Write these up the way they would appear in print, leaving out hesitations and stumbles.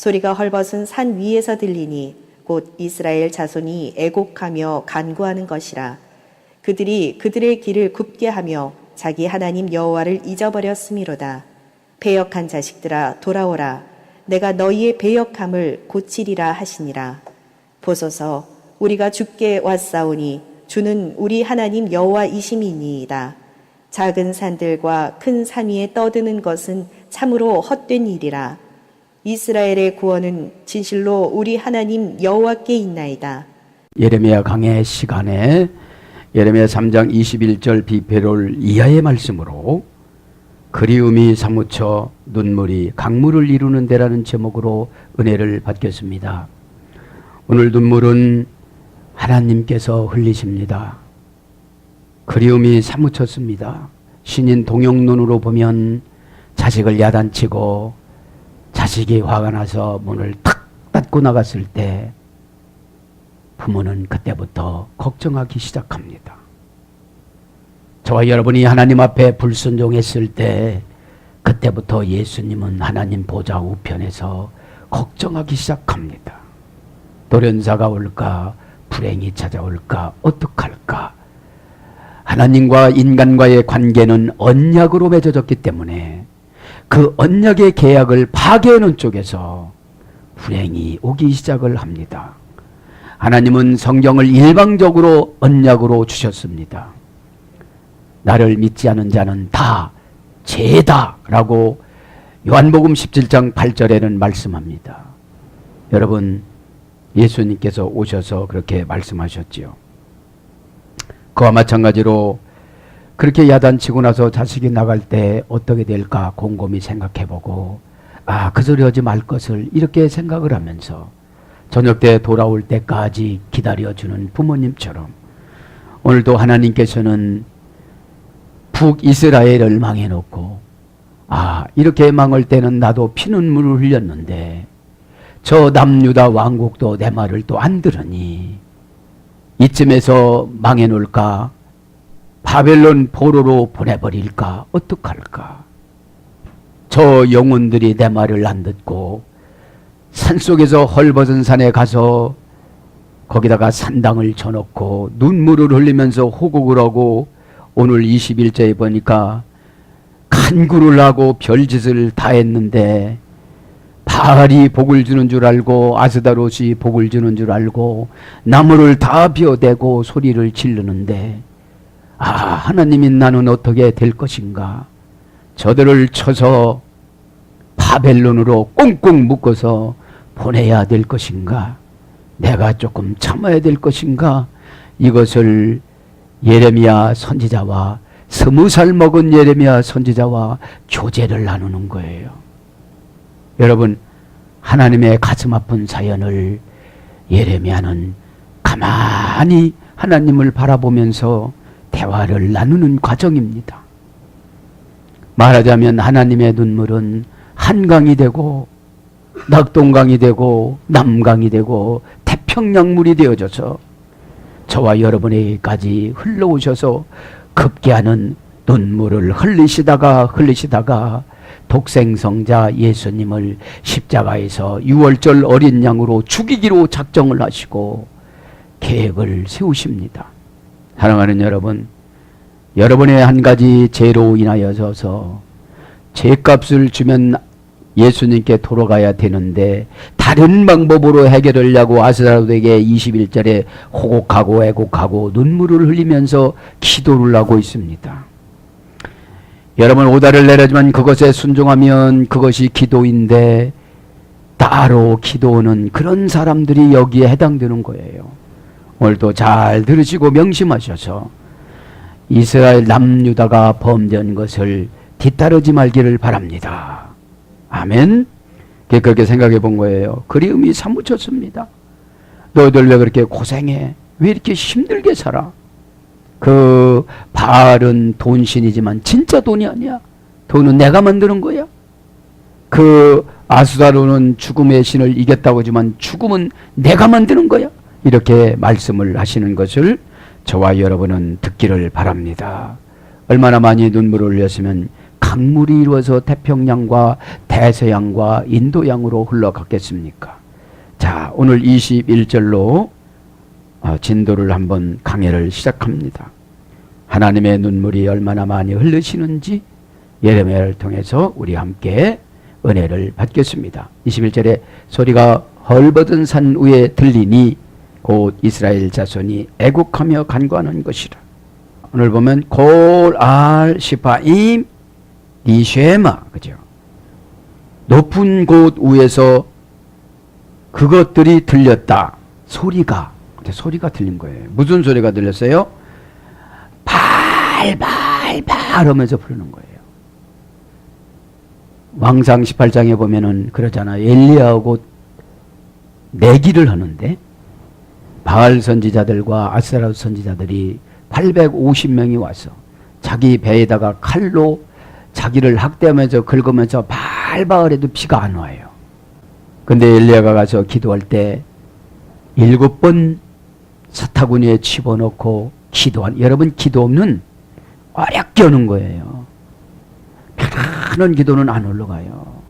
소리가 헐벗은 산 위에서 들리니 곧 이스라엘 자손이 애곡하며 간구하는 것이라. 그들이 그들의 길을 굽게 하며 자기 하나님 여호와를 잊어버렸음이로다. 배역한 자식들아 돌아오라. 내가 너희의 배역함을 고치리라 하시니라. 보소서, 우리가 주께 왔사오니 주는 우리 하나님 여호와이심이니이다. 작은 산들과 큰 산 위에 떠드는 것은 참으로 헛된 일이라. 이스라엘의 구원은 진실로 우리 하나님 여호와께 있나이다. 예레미야 강해 시간에 예레미야 3장 21절 비페롤 이하의 말씀으로 그리움이 사무쳐 눈물이 강물을 이루는 데라는 제목으로 은혜를 받겠습니다. 오늘 눈물은 하나님께서 흘리십니다. 그리움이 사무쳤습니다. 신인 동영눈으로 보면 자식을 야단치고 자식이 화가 나서 문을 탁 닫고 나갔을 때 부모는 그때부터 걱정하기 시작합니다. 저와 여러분이 하나님 앞에 불순종했을 때 그때부터 예수님은 하나님 보좌 우편에서 걱정하기 시작합니다. 돌연사가 올까? 불행이 찾아올까? 어떡할까? 하나님과 인간과의 관계는 언약으로 맺어졌기 때문에 그 언약의 계약을 파괴하는 쪽에서 불행이 오기 시작을 합니다. 하나님은 성경을 일방적으로 언약으로 주셨습니다. 나를 믿지 않은 자는 다 죄다 라고 요한복음 17장 8절에는 말씀합니다. 여러분, 예수님께서 오셔서 그렇게 말씀하셨지요. 그와 마찬가지로 그렇게 야단치고 나서 자식이 나갈 때 어떻게 될까 곰곰이 생각해보고 그 소리 하지 말 것을 이렇게 생각을 하면서 저녁 때 돌아올 때까지 기다려주는 부모님처럼 오늘도 하나님께서는 북이스라엘을 망해놓고 이렇게 망할 때는 나도 피눈물을 흘렸는데 저 남유다 왕국도 내 말을 또 안 들으니 이쯤에서 망해놓을까? 바벨론 포로로 보내버릴까? 어떡할까? 저 영혼들이 내 말을 안 듣고 산속에서 헐벗은 산에 가서 거기다가 산당을 쳐놓고 눈물을 흘리면서 호곡을 하고 오늘 21절에 보니까 간구를 하고 별짓을 다 했는데 바알이 복을 주는 줄 알고 아스다롯이 복을 주는 줄 알고 나무를 다 비워대고 소리를 지르는데 하나님이 나는 어떻게 될 것인가? 저들을 쳐서 바벨론으로 꽁꽁 묶어서 보내야 될 것인가? 내가 조금 참아야 될 것인가? 이것을 예레미야 선지자와 20살 먹은 예레미야 선지자와 교제를 나누는 거예요. 여러분, 하나님의 가슴 아픈 사연을 예레미야는 가만히 하나님을 바라보면서 대화를 나누는 과정입니다. 말하자면 하나님의 눈물은 한강이 되고 낙동강이 되고 남강이 되고 태평양물이 되어져서 저와 여러분에게까지 흘러오셔서 급기야는 눈물을 흘리시다가 독생성자 예수님을 십자가에서 유월절 어린 양으로 죽이기로 작정을 하시고 계획을 세우십니다. 사랑하는 여러분, 여러분의 한 가지 죄로 인하여서 죄값을 주면 예수님께 돌아가야 되는데 다른 방법으로 해결하려고 아스다롯에게 21절에 호곡하고 애곡하고 눈물을 흘리면서 기도를 하고 있습니다. 여러분, 오다를 내려지만 그것에 순종하면 그것이 기도인데 따로 기도하는 그런 사람들이 여기에 해당되는 거예요. 오늘도 잘 들으시고 명심하셔서 이스라엘 남유다가 범죄한 것을 뒤따르지 말기를 바랍니다. 아멘. 그렇게 생각해 본 거예요. 그리움이 사무쳤습니다. 너희들 왜 그렇게 고생해? 왜 이렇게 힘들게 살아? 그 바알은 돈신이지만 진짜 돈이 아니야. 돈은 내가 만드는 거야. 그 아스다로는 죽음의 신을 이겼다고 하지만 죽음은 내가 만드는 거야. 이렇게 말씀을 하시는 것을 저와 여러분은 듣기를 바랍니다. 얼마나 많이 눈물을 흘렸으면 강물이 이루어서 태평양과 대서양과 인도양으로 흘러갔겠습니까? 자, 오늘 21절로 진도를 한번 강해를 시작합니다. 하나님의 눈물이 얼마나 많이 흘르시는지 예레미야를 통해서 우리 함께 은혜를 받겠습니다. 21절에 소리가 헐벗은 산 위에 들리니 곧 이스라엘 자손이 애국하며 간구하는 것이라. 오늘 보면 골 알 시파임 니쉐마, 그죠? 높은 곳 위에서 그것들이 들렸다. 소리가 들린 거예요. 무슨 소리가 들렸어요? 발발발 하면서 부르는 거예요. 왕상 18장에 보면은 그러잖아요. 엘리야하고 내기를 하는데 바알 선지자들과 아스라엘 선지자들이 850명이 와서 자기 배에다가 칼로 자기를 학대하면서 긁으면서 발발 해도 피가 안 와요. 근데 엘리야가 가서 기도할 때 7번 사타구니에 집어넣고 여러분 기도 없는 어렵게 하는 거예요. 편안한 기도는 안 올라가요.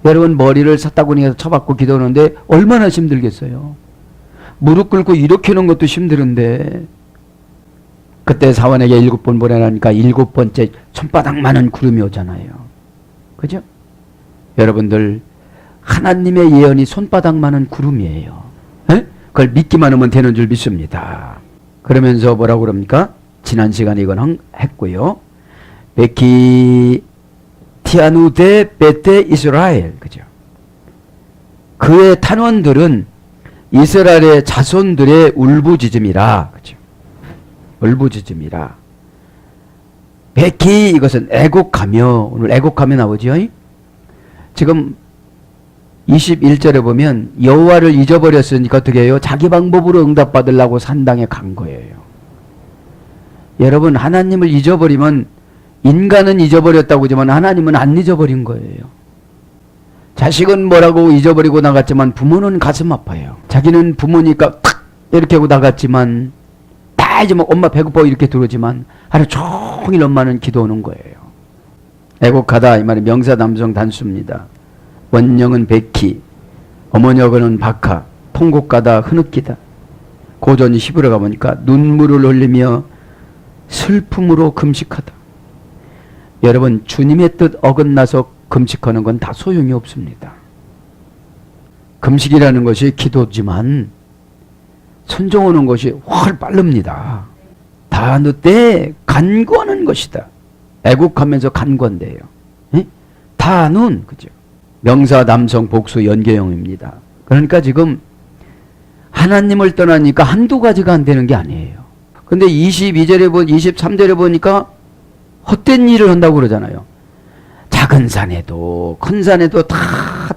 여러분 머리를 사타구니에서 쳐박고 기도하는데 얼마나 힘들겠어요. 무릎 꿇고 이렇게 하는 것도 힘들은데 그때 사원에게 7번 보내라니까 7번째 손바닥만한 구름이 오잖아요. 그죠? 여러분들 하나님의 예언이 손바닥만한 구름이에요. 에? 그걸 믿기만 하면 되는 줄 믿습니다. 그러면서 뭐라고 그럽니까? 지난 시간에 이건 했고요. 베키 티아누데 베테 이스라엘, 그죠? 그의 탄원들은 이스라엘의 자손들의 울부짖음이라, 그죠? 울부짖음이라. 베키, 이것은 애곡하며, 오늘 애곡하며 나오죠? 지금 21절에 보면 여호와를 잊어버렸으니까 어떻게 해요? 자기 방법으로 응답받으려고 산당에 간 거예요. 여러분 하나님을 잊어버리면 인간은 잊어버렸다고 하지만 하나님은 안 잊어버린 거예요. 자식은 뭐라고 잊어버리고 나갔지만 부모는 가슴 아파요. 자기는 부모니까 탁 이렇게 하고 나갔지만 다 이제 뭐 엄마 배고파 이렇게 들어오지만 하루 종일 엄마는 기도하는 거예요. 애곡하다 이 말이 명사 남성 단수입니다. 원령은 백희, 어머니어는 박하, 통곡가다 흐느끼다. 고전이 히브리어 가보니까 눈물을 흘리며 슬픔으로 금식하다. 여러분 주님의 뜻 어긋나서 금식하는 건 다 소용이 없습니다. 금식이라는 것이 기도지만 순종하는 것이 훨 빠릅니다. 다 늦때 간구하는 것이다. 애국하면서 간구한대요. 다는 그죠? 명사 남성 복수 연계형입니다. 그러니까 지금 하나님을 떠나니까 한두 가지가 안 되는 게 아니에요. 근데 22절에 23절에 보니까 헛된 일을 한다고 그러잖아요. 작은 산에도 큰 산에도 다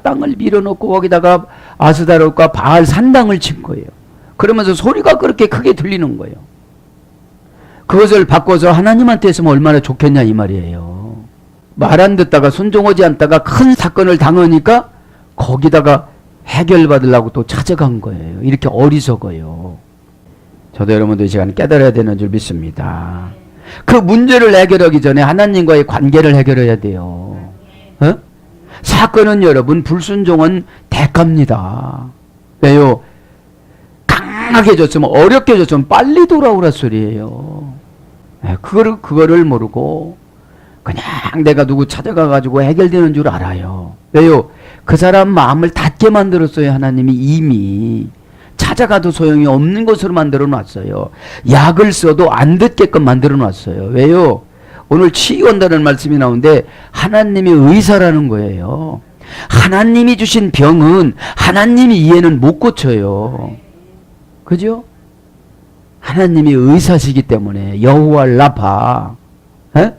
땅을 밀어놓고 거기다가 아스다롯과 바알 산당을 친 거예요. 그러면서 소리가 그렇게 크게 들리는 거예요. 그것을 바꿔서 하나님한테 했으면 얼마나 좋겠냐 이 말이에요. 말 안 듣다가 순종하지 않다가 큰 사건을 당하니까 거기다가 해결받으려고 또 찾아간 거예요. 이렇게 어리석어요. 저도 여러분도 이 시간 깨달아야 되는 줄 믿습니다. 그 문제를 해결하기 전에 하나님과의 관계를 해결해야 돼요. 어? 사건은 여러분 불순종은 대가입니다. 왜요? 강하게 줬으면 어렵게 줬으면 빨리 돌아오라 소리예요. 그거를 모르고 그냥 내가 누구 찾아가가지고 해결되는 줄 알아요. 왜요? 그 사람 마음을 닫게 만들었어요. 하나님이 이미 찾아가도 소용이 없는 것으로 만들어 놨어요. 약을 써도 안 듣게끔 만들어 놨어요. 왜요? 오늘 치유한다는 말씀이 나오는데 하나님이 의사라는 거예요. 하나님이 주신 병은 하나님이 이해는 못 고쳐요. 그죠? 하나님이 의사시기 때문에 여호와 라파. 에?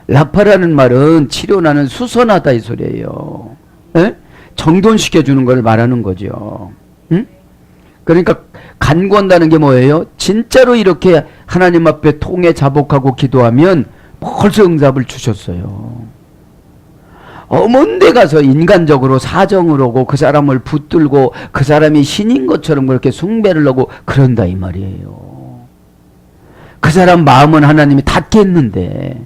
라파라는 말은 치료나는 수선하다 이 소리예요. 에? 정돈시켜주는 걸 말하는 거죠. 응? 그러니까 간구한다는 게 뭐예요? 진짜로 이렇게 하나님 앞에 통해 자복하고 기도하면 벌써 응답을 주셨어요. 먼데 가서 인간적으로 사정을 하고 그 사람을 붙들고 그 사람이 신인 것처럼 그렇게 숭배를 하고 그런다 이 말이에요. 그 사람 마음은 하나님이 닫게 했는데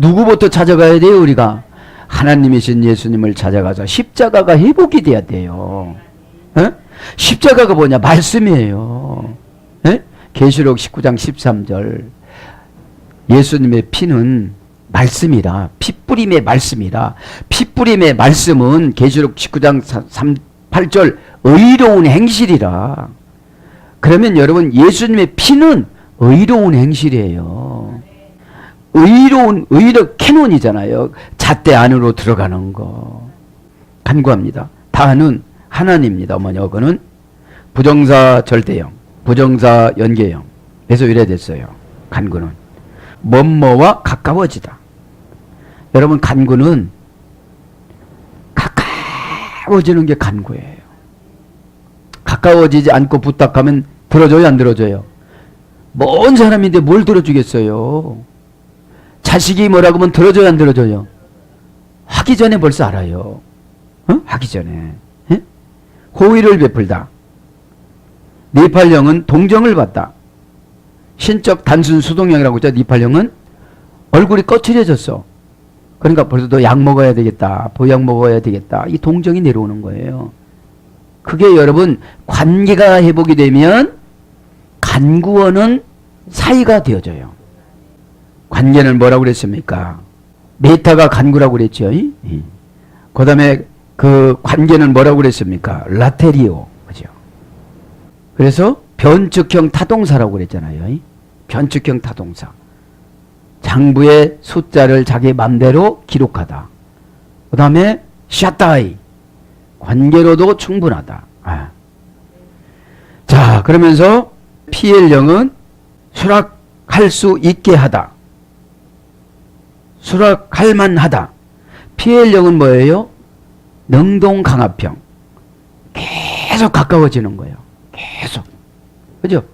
누구부터 찾아가야 돼요? 우리가 하나님이신 예수님을 찾아가서 십자가가 회복이 돼야 돼요. 에? 십자가가 뭐냐? 말씀이에요. 에? 계시록 19장 13절 예수님의 피는 말씀이라, 피뿌림의 말씀이라. 피뿌림의 말씀은 계시록 19장 8절 의로운 행실이라. 그러면 여러분 예수님의 피는 의로운 행실이에요. 의로 캐논이잖아요. 잣대 안으로 들어가는 거. 간구합니다. 다는 하나님입니다. 어머니어거는 부정사 절대형, 부정사 연계형. 그래서 이래 됐어요. 간구는 뭐뭐와 가까워지다. 여러분 간구는 가까워지는 게 간구예요. 가까워지지 않고 부탁하면 들어줘요, 안 들어줘요? 먼 사람인데 뭘 들어주겠어요? 자식이 뭐라고 하면 들어줘요, 안 들어줘요? 하기 전에 벌써 알아요. 하기 전에. 에? 호의를 베풀다. 니팔령은 동정을 받다. 신적 단순 수동형이라고 했죠. 니팔령은 얼굴이 거칠어졌어. 그러니까 벌써 너 약 먹어야 되겠다. 보약 먹어야 되겠다. 이 동정이 내려오는 거예요. 그게 여러분 관계가 회복이 되면 간구어는 사이가 되어져요. 관계는 뭐라고 그랬습니까? 메타가 간구라고 그랬죠. 그 다음에 그 관계는 뭐라고 그랬습니까? 라테리오. 그죠? 그래서 변축형 타동사라고 그랬잖아요. 변축형 타동사. 장부의 숫자를 자기 맘대로 기록하다. 그 다음에 샤타이. 관계로도 충분하다. 자, 그러면서 PL령은 수락할 수 있게 하다. 수락할 만하다. PL령은 뭐예요? 능동강압형. 계속 가까워지는 거예요. 계속. 그죠?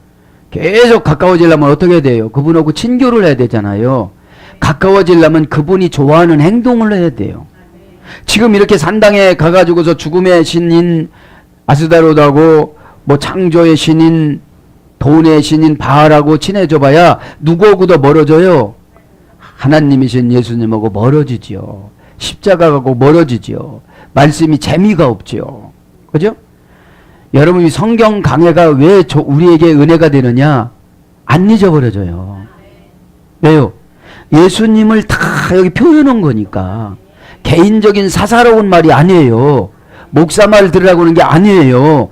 계속 가까워지려면 어떻게 해야 돼요? 그분하고 친교를 해야 되잖아요. 가까워지려면 그분이 좋아하는 행동을 해야 돼요. 지금 이렇게 산당에 가가지고서 죽음의 신인 아스다로드하고 뭐 창조의 신인 돈의 신인 바알하고 친해져 봐야 누구하고도 멀어져요? 하나님이신 예수님하고 멀어지지요. 십자가하고 멀어지지요. 말씀이 재미가 없지요. 그죠? 여러분이 성경 강해가 왜 우리에게 은혜가 되느냐? 안 잊어버려져요. 왜요? 예수님을 다 여기 표현한 거니까. 개인적인 사사로운 말이 아니에요. 목사 말 들으라고 하는 게 아니에요.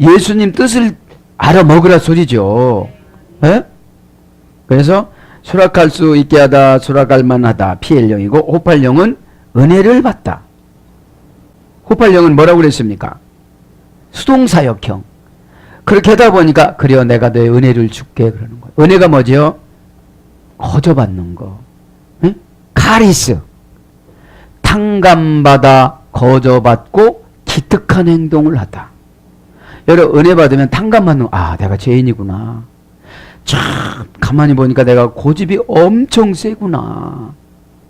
예수님 뜻을 알아먹으라 소리죠. 에? 그래서 수락할 수 있게 하다, 수락할 만하다. PL령이고 호팔령은 은혜를 받다. 호팔령은 뭐라고 그랬습니까? 수동사역형. 그렇게 하다 보니까 그래요, 내가 너의 은혜를 줄게 그러는 거예요. 은혜가 뭐죠? 거저받는 거. 응? 카리스. 탕감받아 거저받고 기특한 행동을 하다. 여러분 은혜 받으면 탕감받는 아 내가 죄인이구나. 참 가만히 보니까 내가 고집이 엄청 세구나.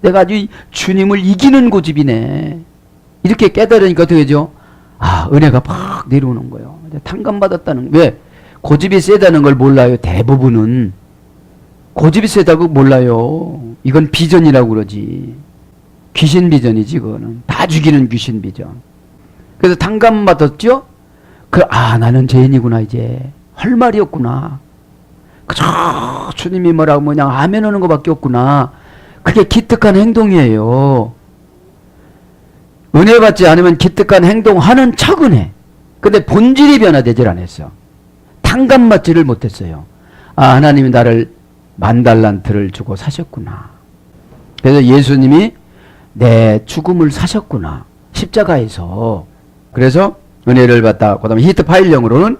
내가 아주 주님을 이기는 고집이네. 이렇게 깨달으니까 어떻게 되죠? 아 은혜가 팍 내려오는 거예요. 탕감받았다는 왜? 고집이 세다는 걸 몰라요. 대부분은 고집이 세다고 몰라요. 이건 비전이라고 그러지. 귀신 비전이지 그거는. 다 죽이는 귀신 비전. 그래서 탕감받았죠? 나는 죄인이구나 이제. 할 말이 없구나. 그저 주님이 뭐라고 그냥 아멘 하는 것밖에 없구나. 그게 기특한 행동이에요. 은혜 받지 않으면 기특한 행동하는 척은 해. 근데 본질이 변화되질 않았어. 탕감받지를 못했어요. 하나님이 나를 10,000달란트를 주고 사셨구나. 그래서 예수님이 내 죽음을 사셨구나. 십자가에서. 그래서 은혜를 받다. 그 다음에 히트 파일령으로는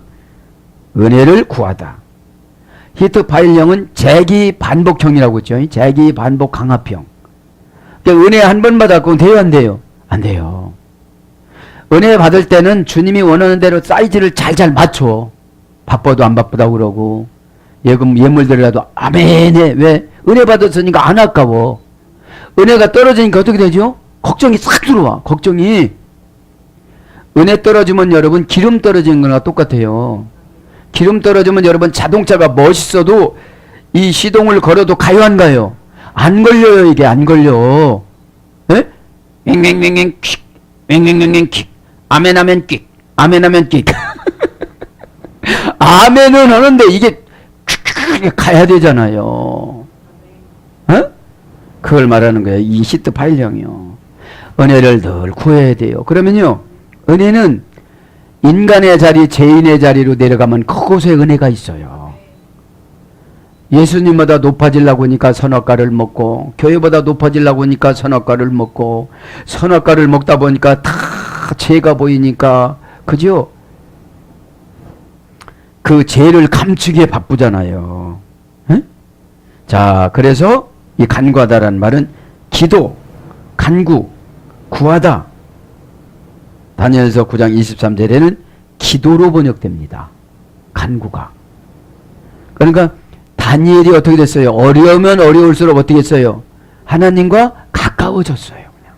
은혜를 구하다. 히트 파일령은 재기 반복형이라고 했죠. 재기 반복 강압형. 그러니까 은혜 한 번 받았고 돼요, 안 돼요? 안 돼요. 은혜 받을 때는 주님이 원하는 대로 사이즈를 잘 맞춰. 바빠도 안 바쁘다고 그러고 예물들이라도 아멘해. 왜? 은혜 받았으니까 안 아까워. 은혜가 떨어지니까 어떻게 되죠? 걱정이 싹 들어와. 걱정이. 은혜 떨어지면 여러분 기름 떨어지는 거나 똑같아요. 기름 떨어지면 여러분 자동차가 멋있어도 이 시동을 걸어도 가요 안 가요? 안 걸려요. 이게 안 걸려. 예? 맹맹맹맹 킥, 맹맹맹맹 킥, 아멘 하면 킥, 아멘 하면 킥. 아멘은 하는데 이게 가야 되잖아요. 어? 그걸 말하는 거예요. 이 시트 파일형이요. 은혜를 늘 구해야 돼요. 그러면요, 은혜는 인간의 자리, 죄인의 자리로 내려가면 그곳에 은혜가 있어요. 예수님보다 높아지려고 하니까 선악과를 먹고, 교회보다 높아지려고 하니까 선악과를 먹고, 선악과를 먹다 보니까 다 죄가 보이니까, 그죠? 그 죄를 감추기에 바쁘잖아요. 에? 자, 그래서 이 간구하다라는 말은 기도, 간구, 구하다. 다니엘서 9장 23절에는 기도로 번역됩니다. 간구가. 그러니까 다니엘이 어떻게 됐어요? 어려우면 어려울수록 어떻게 했어요? 하나님과 가까워졌어요. 그냥.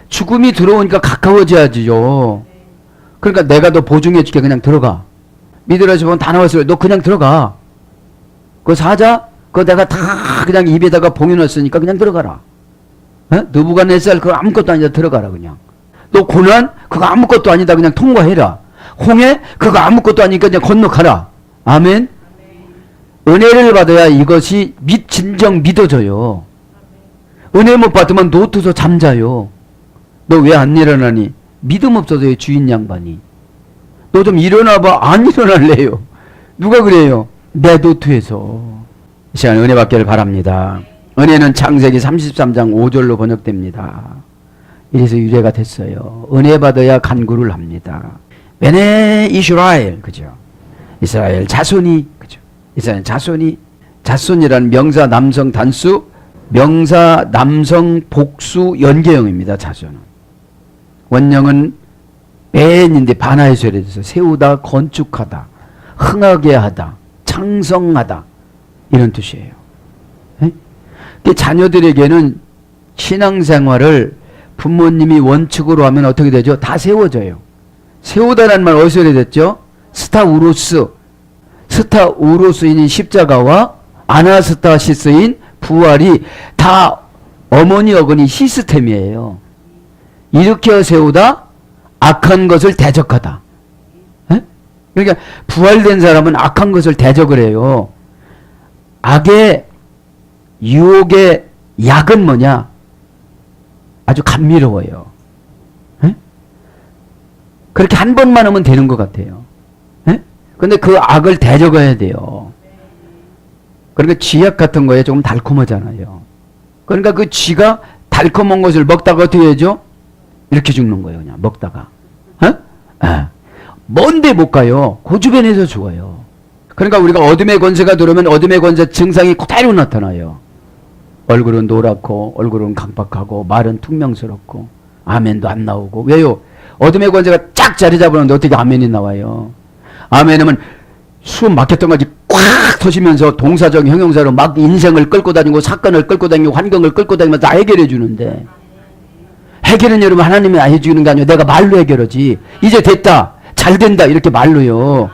죽음이 들어오니까 가까워져야지요. 그러니까 내가 너 보증해 줄게. 그냥 들어가. 미드라시 보면 다 나왔어요. 너 그냥 들어가. 그 사자? 그거 내가 다 그냥 입에다가 봉해놨으니까 그냥 들어가라. 느부갓네살 그거 아무것도 아니다. 들어가라 그냥. 너 고난? 그거 아무것도 아니다. 그냥 통과해라. 홍해? 그거 아무것도 아니니까 그냥 건너가라. 아멘? 은혜를 받아야 이것이 진정 믿어져요. 은혜 못 받으면 노트서 잠자요. 너 왜 안 일어나니? 믿음 없어서요. 주인 양반이. 너 좀 일어나봐. 안 일어날래요. 누가 그래요? 내 노트에서. 이 시간 은혜 받기를 바랍니다. 은혜는 창세기 33장 5절로 번역됩니다. 이래서 유래가 됐어요. 은혜 받아야 간구를 합니다. 베네 이스라엘, 그죠? 이스라엘 자손이, 그죠? 이스라엘 자손이, 자손이라는 명사 남성 단수, 명사 남성 복수 연계형입니다. 자손은. 원형은 벤인데 반하에서 이래서 세우다, 건축하다, 흥하게 하다, 창성하다 이런 뜻이에요. 자녀들에게는 신앙생활을 부모님이 원칙으로 하면 어떻게 되죠? 다 세워져요. 세우다라는 말 어디서 됐죠? 스타우로스. 스타우로스인 십자가와 아나스타시스인 부활이 다 어머니 어머니 시스템이에요. 일으켜 세우다, 악한 것을 대적하다. 에? 그러니까 부활된 사람은 악한 것을 대적을 해요. 악의 유혹의 약은 뭐냐? 아주 감미로워요. 에? 그렇게 한 번만 하면 되는 것 같아요. 에? 근데 그 악을 대적해야 돼요. 그러니까 쥐약 같은 거에 조금 달콤하잖아요. 그러니까 그 쥐가 달콤한 것을 먹다가 어떻게 하죠? 이렇게 죽는 거예요. 그냥 먹다가. 먼데 못 가요. 그 주변에서 죽어요. 그러니까 우리가 어둠의 권세가 들어오면 어둠의 권세 증상이 그대로 나타나요. 얼굴은 노랗고 얼굴은 강박하고 말은 퉁명스럽고 아멘도 안 나오고. 왜요? 어둠의 권세가 쫙 자리 잡으는데 어떻게 아멘이 나와요? 아멘하면 수업 막혔던 것이 꽉 터지면서 동사적 형용사로 막 인생을 끌고 다니고 사건을 끌고 다니고 환경을 끌고 다니면서 다 해결해 주는데, 해결은 여러분 하나님이 해주는 게 아니고 내가 말로 해결하지. 이제 됐다, 잘 된다 이렇게 말로요.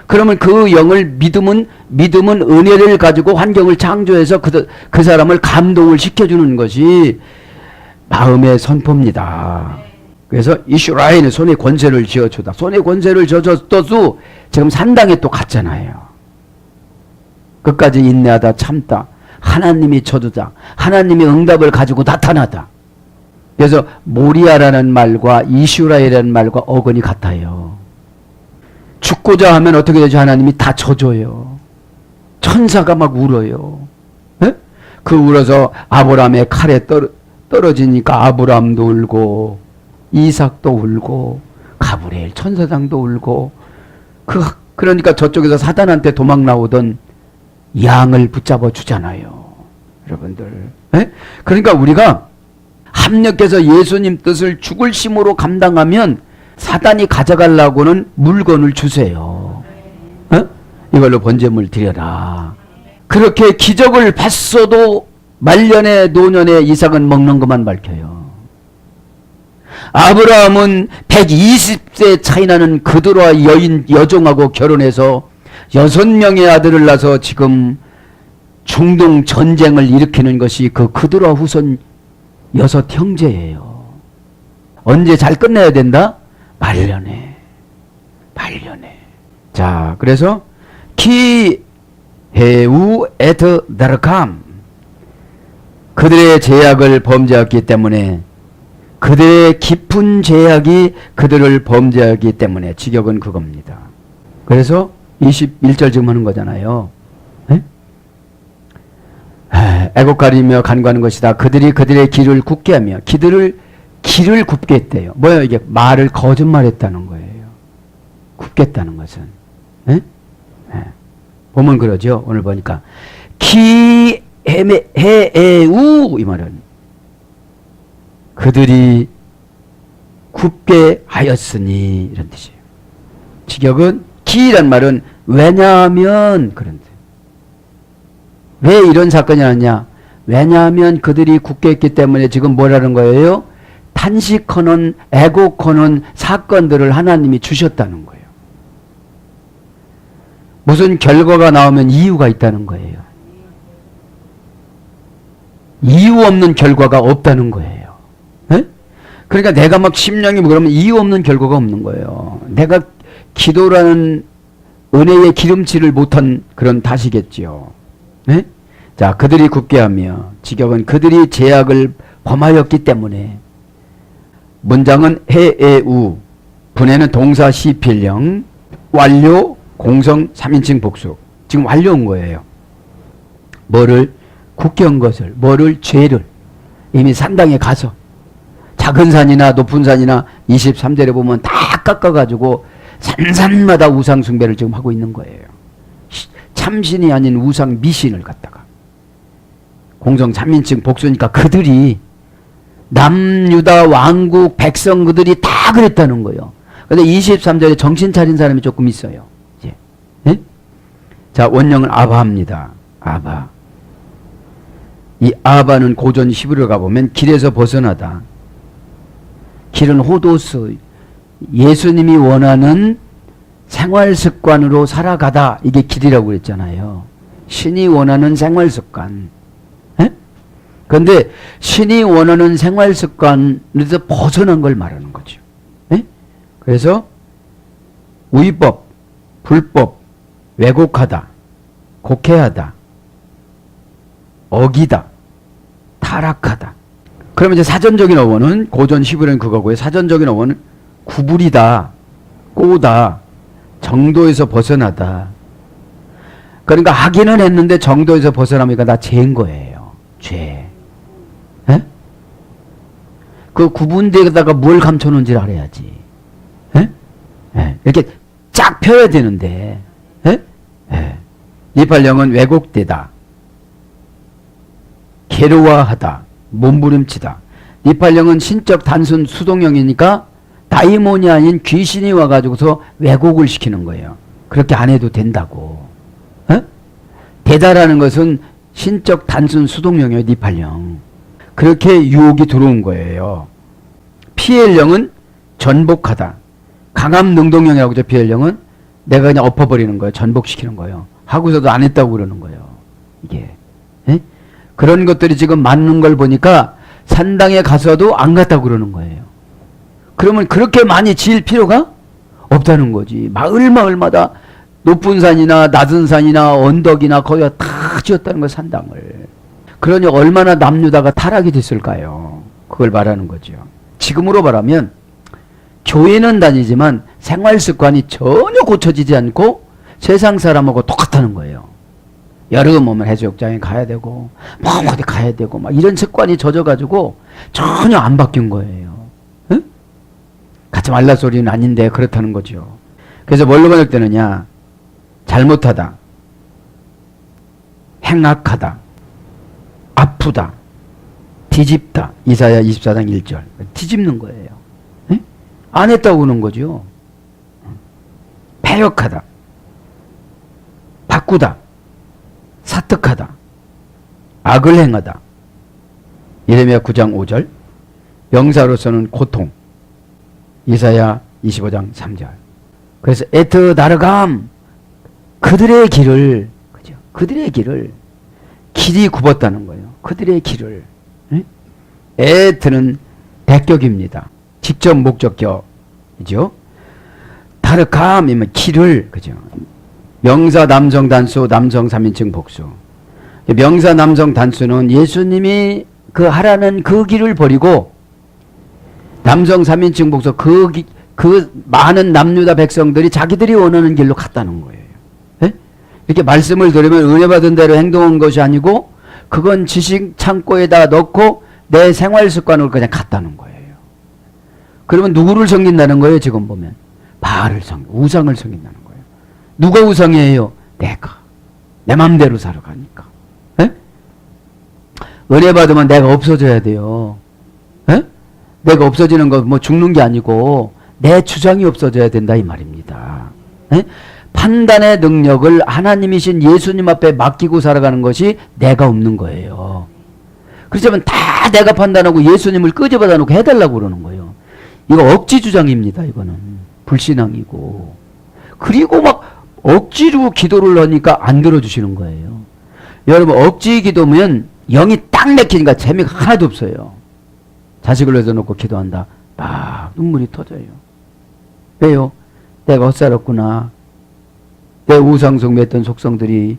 그러면 그 영을 믿음은 은혜를 가지고 환경을 창조해서 그 사람을 감동을 시켜주는 것이 마음의 선포입니다. 그래서 이스라엘의 손에 권세를 쥐어주다. 손에 권세를 쥐어줬어도 지금 산당에 또 갔잖아요. 끝까지 인내하다 참다. 하나님이 쳐주다. 하나님이 응답을 가지고 나타나다. 그래서 모리아라는 말과 이스라엘이라는 말과 어근이 같아요. 죽고자 하면 어떻게 되죠? 하나님이 다 쳐줘요. 천사가 막 울어요. 에? 그 울어서 아브라함의 칼에 떨어지니까 아브라함도 울고 이삭도 울고 가브리엘 천사장도 울고 그러니까 저쪽에서 사단한테 도망 나오던 양을 붙잡아 주잖아요. 여러분들. 에? 그러니까 우리가 합력해서 예수님 뜻을 죽을 힘으로 감당하면 사단이 가져가려고는 물건을 주세요. 어? 이걸로 번제물 드려라. 그렇게 기적을 봤어도 말년에 노년에 이삭은 먹는 것만 밝혀요. 아브라함은 120세 차이 나는 그들과 여종하고 결혼해서 6명의 아들을 낳아서 지금 중동 전쟁을 일으키는 것이 그 그드라 후손 6 형제예요. 언제 잘 끝내야 된다? 말년에. 자, 그래서 키 헤우 에트 다르캄, 그들의 죄악을 범죄했기 때문에, 그들의 깊은 죄악이 그들을 범죄하기 때문에 직역은 그겁니다. 그래서 21절 지금 하는 거잖아요. 애곡가리며 간구하는 것이다. 그들이 그들의 길을 굽게 하며, 길을 굽게 했대요. 뭐야 이게? 말을 거짓말했다는 거예요. 굽겠다는 것은. 보면 그러죠. 오늘 보니까 키 헤에우, 이 말은 그들이 굽게 하였으니, 이런 뜻이에요. 직역은 키란 말은 왜냐하면, 그런 뜻. 왜 이런 사건이 났냐? 왜냐하면 그들이 굳게 했기 때문에 지금 뭐라는 거예요? 탄식하는, 애곡하는 사건들을 하나님이 주셨다는 거예요. 무슨 결과가 나오면 이유가 있다는 거예요. 이유 없는 결과가 없다는 거예요. 에? 그러니까 내가 막 심령이 그러면 이유 없는 결과가 없는 거예요. 내가 기도라는 은혜의 기름칠을 못한 그런 탓이겠지요. 에? 자, 그들이 굳게 하며, 직역은 그들이 죄악을 범하였기 때문에. 문장은 해에우, 분해는 동사 시필령, 완료, 공성 3인칭 복수. 지금 완료한 거예요. 뭐를? 굳게 한 것을. 뭐를? 죄를. 이미 산당에 가서 작은 산이나 높은 산이나 23절에 보면 다 깎아가지고 산산마다 우상 숭배를 지금 하고 있는 거예요. 참신이 아닌 우상 미신을 갖다가. 공성 3인칭 복수니까 그들이, 남유다 왕국 백성 그들이 다 그랬다는 거예요. 근데 23절에 정신 차린 사람이 조금 있어요. 이제. 네? 자, 원령은 아바입니다. 아바. 이 아바는 고전 히브리어 가보면 길에서 벗어나다. 길은 호도스, 예수님이 원하는 생활 습관으로 살아가다. 이게 길이라고 그랬잖아요. 신이 원하는 생활 습관. 그런데 신이 원하는 생활 습관에서 벗어난 걸 말하는 거죠. 그래서 위법, 불법, 왜곡하다, 곡해하다, 어기다, 타락하다. 그러면 이제 사전적인 어원은, 고전 히브리어는 그거고요. 사전적인 어원은 구부리다, 꼬다, 정도에서 벗어나다. 그러니까 하기는 했는데 정도에서 벗어나니까 다 죄인 거예요. 죄. 그 구분대에다가 뭘 감춰놓은지를 알아야지. 이렇게 쫙 펴야 되는데. 니팔령은 왜곡되다, 괴로워하다, 몸부림치다. 니팔령은 신적 단순 수동형이니까 다이몬이 아닌 귀신이 와가지고서 왜곡을 시키는 거예요. 그렇게 안 해도 된다고. 되다라는 것은 신적 단순 수동형이에요. 니팔령. 그렇게 유혹이 들어온 거예요. 피엘령은 전복하다. 강함 능동형이라고 하죠. 피엘령은 내가 그냥 엎어버리는 거예요. 전복시키는 거예요. 하고서도 안 했다고 그러는 거예요. 이게. 그런 것들이 지금 맞는 걸 보니까 산당에 가서도 안 갔다고 그러는 거예요. 그러면 그렇게 많이 지을 필요가 없다는 거지. 마을마다 높은 산이나 낮은 산이나 언덕이나 거기가 다 지었다는 거예요. 산당을. 그러니 얼마나 남유다가 타락이 됐을까요? 그걸 말하는 거죠. 지금으로 말하면 교회는 다니지만 생활 습관이 전혀 고쳐지지 않고 세상 사람하고 똑같다는 거예요. 여름 오면 해수욕장에 가야 되고 뭐 어디 가야 되고 막 이런 습관이 젖어가지고 전혀 안 바뀐 거예요. 응? 가지 말라 소리는 아닌데 그렇다는 거죠. 그래서 뭘로 번역되느냐? 잘못하다, 행악하다, 아프다, 뒤집다. 이사야 24장 1절. 뒤집는 거예요. 에? 안 했다고 그러는 거죠. 패역하다, 바꾸다, 사특하다, 악을 행하다. 예레미야 9장 5절. 명사로서는 고통. 이사야 25장 3절. 그래서 에트 다르감, 그들의 길을, 그죠? 그들의 길을 길이 굽었다는 거예요. 그들의 길을. 에트는 대격입니다. 직접 목적격이죠. 다르캄이면 길을, 그죠? 명사 남성 단수, 남성 3인칭 복수. 명사 남성 단수는 예수님이 그 하라는 그 길을 버리고 남성 3인칭 복수 그 많은 남유다 백성들이 자기들이 원하는 길로 갔다는 거예요. 예? 이렇게 말씀을 들으면 은혜 받은 대로 행동한 것이 아니고 그건 지식 창고에다 넣고 내 생활 습관으로 그냥 갔다는 거예요. 그러면 누구를 섬긴다는 거예요? 지금 보면 바알을 우상을 섬긴다는 거예요. 누가 우상이에요? 내가. 내 맘대로 살아가니까. 예? 은혜 받으면 내가 없어져야 돼요. 예? 내가 없어지는 거 뭐 죽는 게 아니고 내 주장이 없어져야 된다 이 말입니다. 예? 판단의 능력을 하나님이신 예수님 앞에 맡기고 살아가는 것이 내가 없는 거예요. 그렇지만 다 내가 판단하고 예수님을 끄집어다 놓고 해달라고 그러는 거예요. 이거 억지 주장입니다. 이거는 불신앙이고. 그리고 막 억지로 기도를 하니까 안 들어주시는 거예요. 여러분 억지 기도면 영이 딱 맥히니까 재미가 하나도 없어요. 자식을 내어놓고 기도한다. 막 눈물이 터져요. 왜요? 내가 헛살았구나. 내 우상숭배했던 속성들이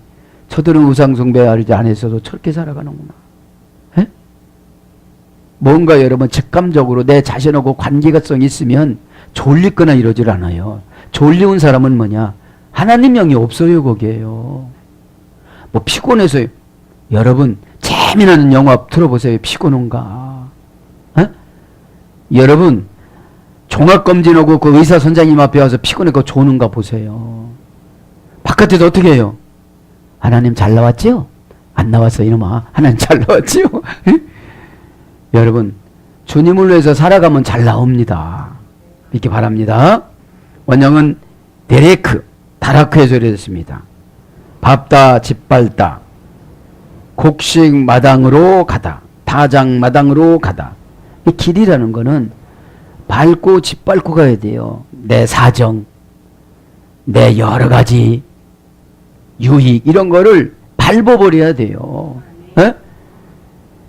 저들은 우상숭배하지 않았어도 저렇게 살아가는구나. 에? 뭔가 여러분 직감적으로 내 자신하고 관계성이 있으면 졸리거나 이러질 않아요. 졸리운 사람은 뭐냐? 하나님 영이 없어요. 거기에요. 뭐 피곤해서요. 여러분 재미나는 영화 들어보세요. 피곤한가? 에? 여러분 종합검진하고 그 의사 선생님 앞에 와서 피곤해 그거 조는가 보세요. 바깥에서 어떻게 해요? 하나님 잘 나왔지요? 안 나왔어 이놈아. 하나님 잘 나왔지요? 여러분 주님을 위해서 살아가면 잘 나옵니다. 믿기 바랍니다. 원형은 데레크, 다라크에서 이랬습니다. 밟다, 짓밟다, 곡식 마당으로 가다, 타작 마당으로 가다. 이 길이라는 거는 밟고 짓밟고 가야 돼요. 내 사정, 내 여러 가지 유익 이런 거를 밟아버려야 돼요. 에?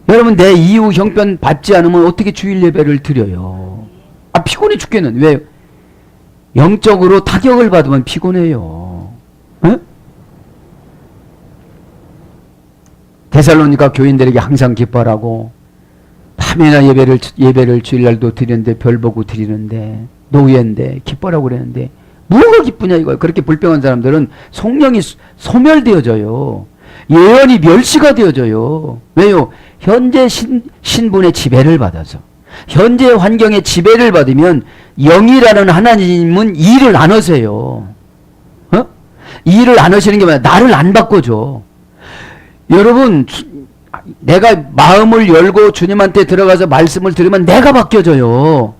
여러분 내 이후 형편 받지 않으면 어떻게 주일 예배를 드려요? 아 피곤해 죽겠는. 왜? 영적으로 타격을 받으면 피곤해요. 에? 데살로니가 교인들에게 항상 기뻐하라고 밤이나 예배를 주일날도 드리는데 별 보고 드리는데 노예인데 기뻐라고 그랬는데 뭐가 기쁘냐 이거예요. 그렇게 불평한 사람들은 성령이 소멸되어져요. 예언이 멸시가 되어져요. 왜요? 현재 신분의 지배를 받아서. 현재 환경의 지배를 받으면 영이라는 하나님은 일을 안 하세요. 어? 일을 안 하시는 게 뭐야? 나를 안 바꿔줘. 여러분 내가 마음을 열고 주님한테 들어가서 말씀을 들으면 내가 바뀌어져요.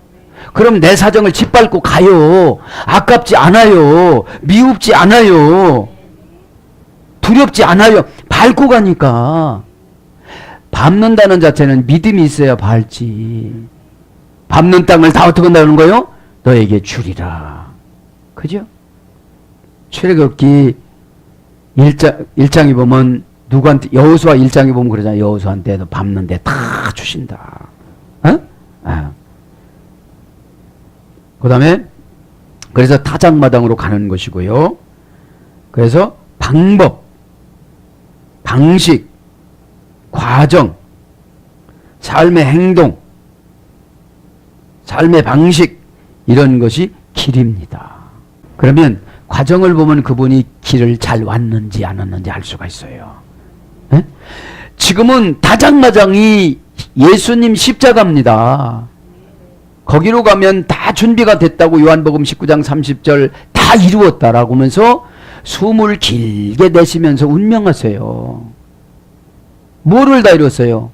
그럼 내 사정을 짓밟고 가요. 아깝지 않아요. 미웁지 않아요. 두렵지 않아요. 밟고 가니까. 밟는다는 자체는 믿음이 있어야 밟지. 밟는 땅을 다 어떻게 한다는 거예요? 너에게 주리라. 그죠? 출애굽기 1장에 보면 누구한테 여호수아 1장에 보면 그러잖아요. 여호수아한테도 밟는데 다 주신다. 어? 아. 그 다음에 그래서 타작마당으로 가는 것이고요. 그래서 방법, 방식, 과정, 삶의 행동, 삶의 방식 이런 것이 길입니다. 그러면 과정을 보면 그분이 길을 잘 왔는지 안 왔는지 알 수가 있어요. 에? 지금은 타작마당이 예수님 십자가입니다. 거기로 가면 다 준비가 됐다고 요한복음 19장 30절 다 이루었다라고 하면서 숨을 길게 내쉬면서 운명하세요. 뭐를 다 이뤘어요?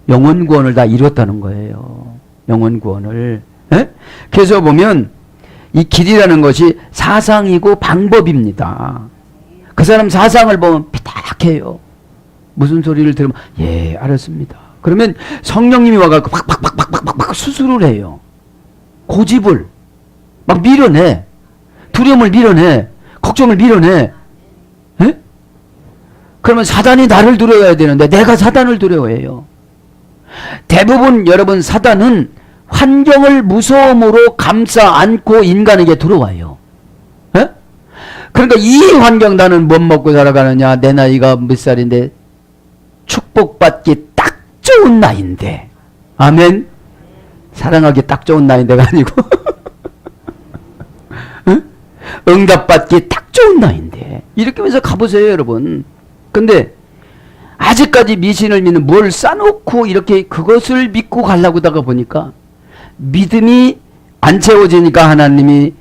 영혼 구원을 다 이뤘다는 거예요. 영혼 구원을. 에? 그래서 보면 이 길이라는 것이 사상이고 방법입니다. 그 사람 사상을 보면 삐딱해요. 무슨 소리를 들으면 예 알았습니다. 그러면 성령님이 와가지고 팍팍팍팍팍팍 수술을 해요. 고집을 막 밀어내. 두려움을 밀어내. 걱정을 밀어내. 에? 그러면 사단이 나를 두려워해야 되는데 내가 사단을 두려워해요. 대부분 여러분 사단은 환경을 무서움으로 감싸 안고 인간에게 들어와요. 에? 그러니까 이 환경 나는 못 먹고 살아가느냐, 내 나이가 몇 살인데 축복받기 딱 좋은 나이인데, 아멘. 사랑하기 딱 좋은 나이인데가 아니고 응? 응답받기 딱 좋은 나이인데 이렇게 하면서 가보세요 여러분. 근데 아직까지 미신을 믿는 뭘 싸놓고 이렇게 그것을 믿고 가려고 하다가 보니까 믿음이 안 채워지니까 하나님이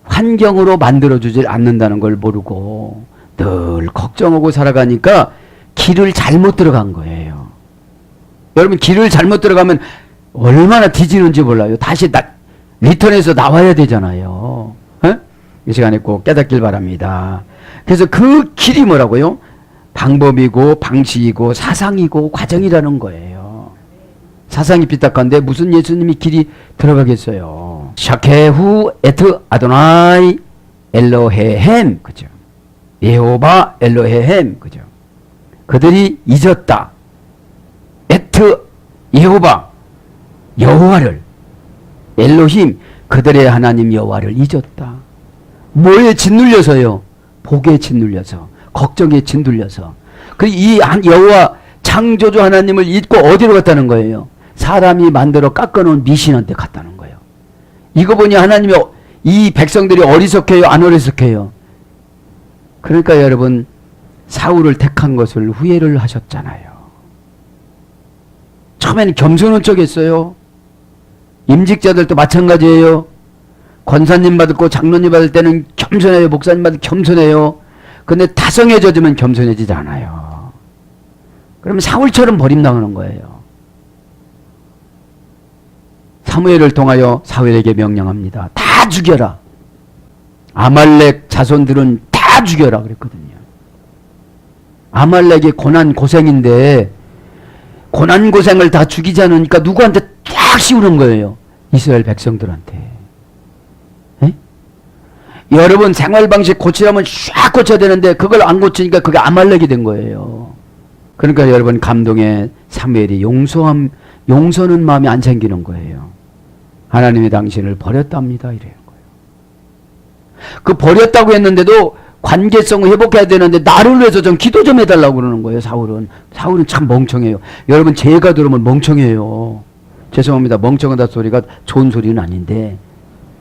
환경으로 만들어주질 않는다는 걸 모르고 늘 걱정하고 살아가니까 길을 잘못 들어간 거예요. 여러분 길을 잘못 들어가면 얼마나 뒤지는지 몰라요. 다시 리턴해서 나와야 되잖아요. 에? 이 시간에 꼭 깨닫길 바랍니다. 그래서 그 길이 뭐라고요? 방법이고 방식이고 사상이고 과정이라는 거예요. 사상이 삐딱한데 무슨 예수님이 길이 들어가겠어요. 샤케후 에트 아도나이 엘로헤헴, 그죠? 예호바 엘로헤헴, 그죠? 그들이 잊었다. 에트 예호바 여호와를, 엘로힘 그들의 하나님 여호와를 잊었다. 뭐에 짓눌려서요? 복에 짓눌려서, 걱정에 짓눌려서. 이 여호와 창조주 하나님을 잊고 어디로 갔다는 거예요? 사람이 만들어 깎아놓은 미신한테 갔다는 거예요. 이거 보니 하나님이 이 백성들이 어리석해요, 안 어리석해요? 그러니까 여러분 사울을 택한 것을 후회를 하셨잖아요. 처음에는 겸손한 척했어요. 임직자들도 마찬가지예요. 권사님 받고 장로님 받을 때는 겸손해요. 목사님 받을 때 겸손해요. 근데 다성해져지면 겸손해지지 않아요. 그러면 사울처럼 버림당하는 거예요. 사무엘을 통하여 사울에게 명령합니다. 다 죽여라. 아말렉 자손들은 다 죽여라 그랬거든요. 아말렉이 고난 고생인데 고난 고생을 다 죽이지 않으니까 누구한테 딱 씌우는 거예요. 이스라엘 백성들한테. 에? 여러분 생활 방식 고치려면 쫙 고쳐야 되는데 그걸 안 고치니까 그게 아말렉이 된 거예요. 그러니까 여러분 감동의 사무엘이 용서는 마음이 안 생기는 거예요. 하나님이 당신을 버렸답니다 이래요. 그 버렸다고 했는데도 관계성을 회복해야 되는데 나를 위해서 좀 기도 좀 해달라고 그러는 거예요. 사울은 참 멍청해요. 여러분 제가 들으면 멍청해요. 죄송합니다. 멍청하다 소리가 좋은 소리는 아닌데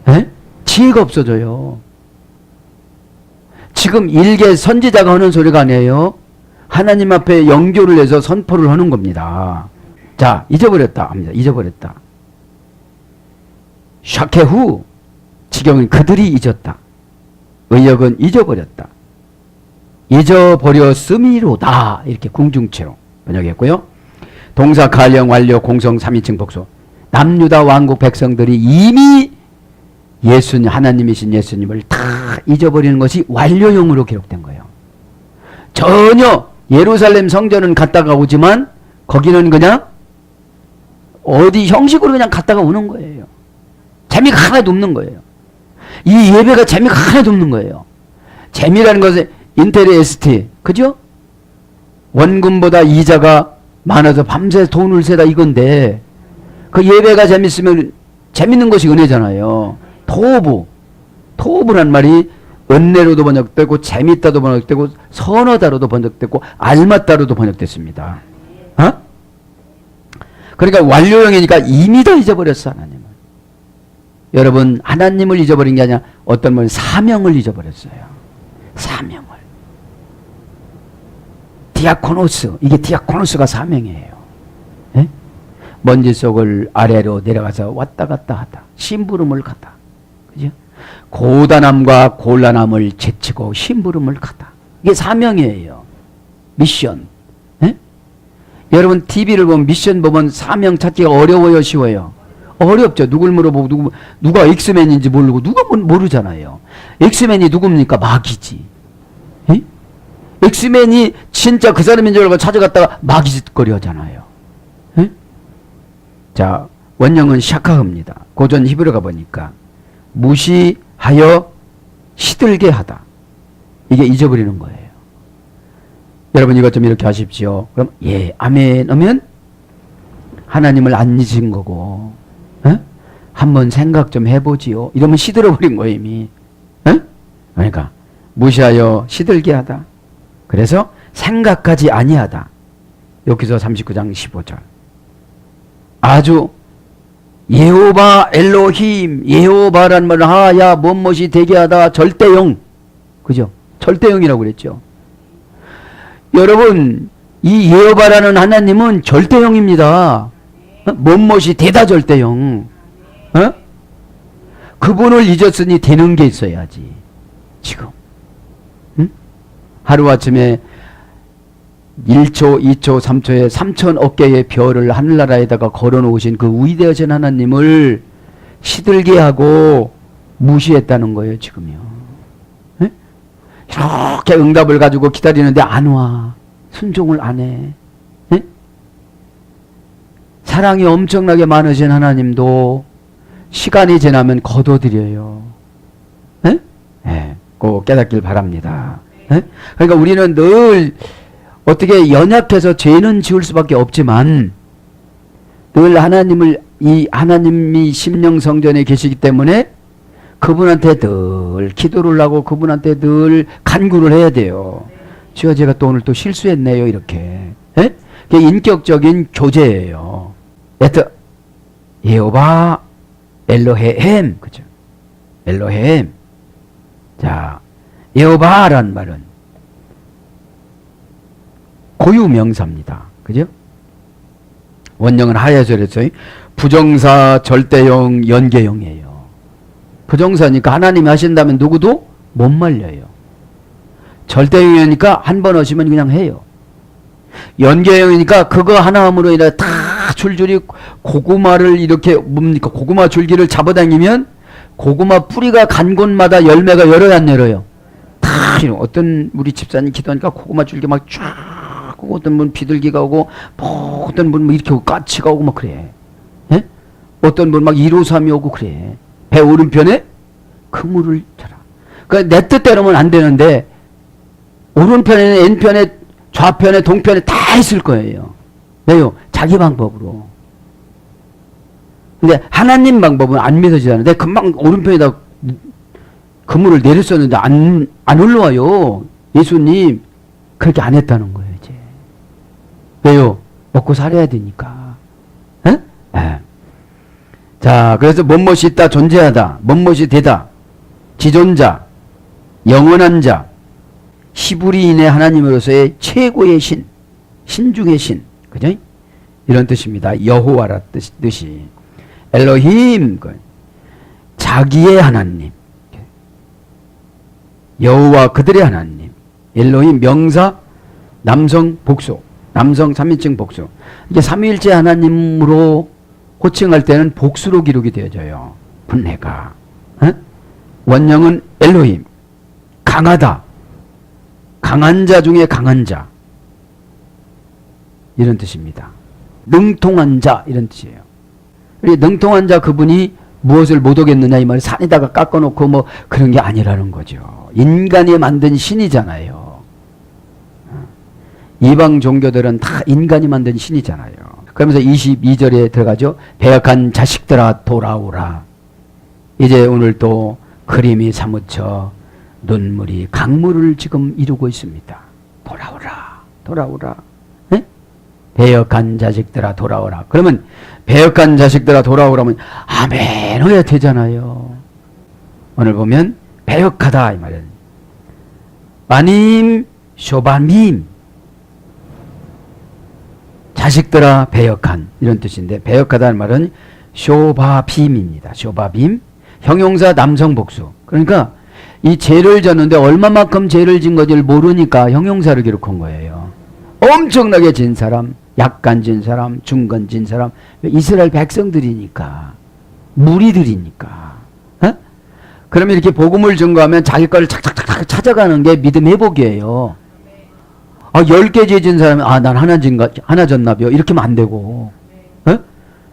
에? 지혜가 없어져요. 지금 일개 선지자가 하는 소리가 아니에요. 하나님 앞에 영교를 해서 선포를 하는 겁니다. 자, 잊어버렸다 합니다. 잊어버렸다. 샤케후 지경은 그들이 잊었다. 의역은 잊어버렸다. 잊어버렸음이로다. 이렇게 궁중체로 번역했고요. 동사 가령 완료 공성 3인칭 복수. 남유다 왕국 백성들이 이미 하나님이신 예수님을 다 잊어버리는 것이 완료형으로 기록된 거예요. 전혀 예루살렘 성전은 갔다가 오지만 거기는 그냥 어디 형식으로 그냥 갔다가 오는 거예요. 재미가 하나도 없는 거예요. 이 예배가 재미가 하나도 없는 거예요. 재미라는 것은 인테리에스티, 그죠? 원금보다 이자가 많아서 밤새 돈을 세다 이건데 그 예배가 재밌으면 재밌는 것이 은혜잖아요. 토부란 말이 은혜로도 번역되고 재밌다도 번역되고 선하다로도 번역되고 알맞다로도 번역됐습니다. 어? 그러니까 완료형이니까 이미 다 잊어버렸어 하나님은. 여러분 하나님을 잊어버린 게 아니라 어떤 분은 사명을 잊어버렸어요. 사명을. 디아코노스, 이게 디아코노스가 사명이에요. 에? 먼지 속을 아래로 내려가서 왔다 갔다 하다. 심부름을 가다. 그죠? 고단함과 곤란함을 제치고 심부름을 가다. 이게 사명이에요. 미션. 에? 여러분 TV를 보면 미션 보면 사명 찾기가 어려워요, 쉬워요? 어렵죠. 누굴 물어보고 누가 엑스맨인지 모르고 누가 모르잖아요. 엑스맨이 누굽니까? 마귀지. 에? 엑스맨이 진짜 그 사람인 줄 알고 찾아갔다가 마귀짓거리 하잖아요. 에? 자, 원형은 샤카흐입니다. 고전 히브리가 보니까 무시하여 시들게 하다. 이게 잊어버리는 거예요. 여러분 이것 좀 이렇게 하십시오. 그럼 예, 아멘 하면 하나님을 안 잊은 거고, 에? 한번 생각 좀 해보지요. 이러면 시들어버린 거예요 이미. 에? 그러니까 무시하여 시들게 하다. 그래서 생각하지 아니하다. 여기서 39장 15절. 아주 예호바 엘로힘, 예호바란 말은 하야 무엇이 되게 하다, 절대영. 그죠? 절대영이라고 그랬죠. 여러분 이 예호바라는 하나님은 절대영입니다. 무엇이 되다 절대영. 어? 그분을 잊었으니 되는 게 있어야지. 지금 응? 하루아침에 1초, 2초, 3초에 3천억 개의 별을 하늘나라에다가 걸어놓으신 그 위대하신 하나님을 시들게 하고 무시했다는 거예요 지금요. 에? 이렇게 응답을 가지고 기다리는데 안 와. 순종을 안 해. 에? 사랑이 엄청나게 많으신 하나님도 시간이 지나면 거둬들여요. 에? 예, 꼭 깨닫길 바랍니다. 에? 그러니까 우리는 늘 어떻게 연약해서 죄는 지을 수밖에 없지만 늘 하나님을, 이 하나님이 심령 성전에 계시기 때문에 그분한테 늘 기도를 하고 그분한테 늘 간구를 해야 돼요. 주여 제가 또 오늘 또 실수했네요 이렇게. 에? 그게 인격적인 교제예요. 여튼 예호바 엘로헤임, 그죠? 엘로헤임. 자, 예호바란 말은 고유명사입니다. 그죠? 원형은 하야절에서 부정사, 절대형, 연계형이에요. 부정사니까 하나님이 하신다면 누구도 못 말려요. 절대형이니까 한 번 하시면 그냥 해요. 연계형이니까 그거 하나함으로 인해 다 줄줄이 고구마를 이렇게 뭡니까? 고구마 줄기를 잡아당기면 고구마 뿌리가 간 곳마다 열매가 열어요, 안 열어요? 다 어떤 우리 집사님 기도하니까 고구마 줄기 막 쫙 오고, 어떤 분 비둘기가 오고, 어떤 분 뭐 이렇게 오고, 까치가 오고 막 그래. 예? 어떤 분 막 1호삼이 오고 그래. 배 오른편에 그물을 쳐라. 그러니까 내 뜻대로는 안 되는데 오른편에는 왼편에 좌편에 동편에 다 있을 거예요. 왜요? 자기 방법으로. 근데 하나님 방법은 안 믿어지잖아요. 금방 오른편에다 그물을 내렸었는데 안 올라와요. 예수님 그렇게 안 했다는 거예요. 이제 왜요? 먹고 살아야 되니까. 에? 에. 자, 그래서 뭔것이 있다, 존재하다, 뭔것이 되다, 지존자, 영원한 자, 히브리인의 하나님으로서의 최고의 신, 신 중의 신, 그죠? 이런 뜻입니다. 여호와라 뜻이. 엘로힘, 자기의 하나님. 여호와 그들의 하나님. 엘로힘 명사, 남성 복수, 남성 3인칭 복수. 이게 삼위일체 하나님으로 호칭할 때는 복수로 기록이 되어져요. 분해가. 어? 원형은 엘로힘, 강하다, 강한 자 중에 강한 자, 이런 뜻입니다. 능통한 자, 이런 뜻이에요. 능통한 자 그분이 무엇을 못 오겠느냐 이 말이 산에다가 깎아놓고 뭐 그런 게 아니라는 거죠. 인간이 만든 신이잖아요. 이방 종교들은 다 인간이 만든 신이잖아요. 그러면서 22절에 들어가죠. 배역한 자식들아 돌아오라. 이제 오늘 또 그림이 사무쳐 눈물이 강물을 지금 이루고 있습니다. 돌아오라, 돌아오라. 네? 배역한 자식들아 돌아오라. 그러면 배역한 자식들아 돌아오라면 아멘 해야 되잖아요. 오늘 보면 배역하다 이 말은 마님 쇼바밈, 자식들아 배역한, 이런 뜻인데 배역하다는 말은 쇼바빔입니다. 쇼바빔, 형용사 남성 복수. 그러니까 이 죄를 졌는데 얼마만큼 죄를 진 건지를 모르니까 형용사를 기록한 거예요. 엄청나게 진 사람, 약간 진 사람, 중간 진 사람, 이스라엘 백성들이니까, 무리들이니까. 어? 그러면 이렇게 복음을 증거하면 자기 거를 착착착 찾아가는 게 믿음 회복이에요. 10개 죄 진 사람은 난 하나 졌나봐요. 이렇게 하면 안 되고. 어?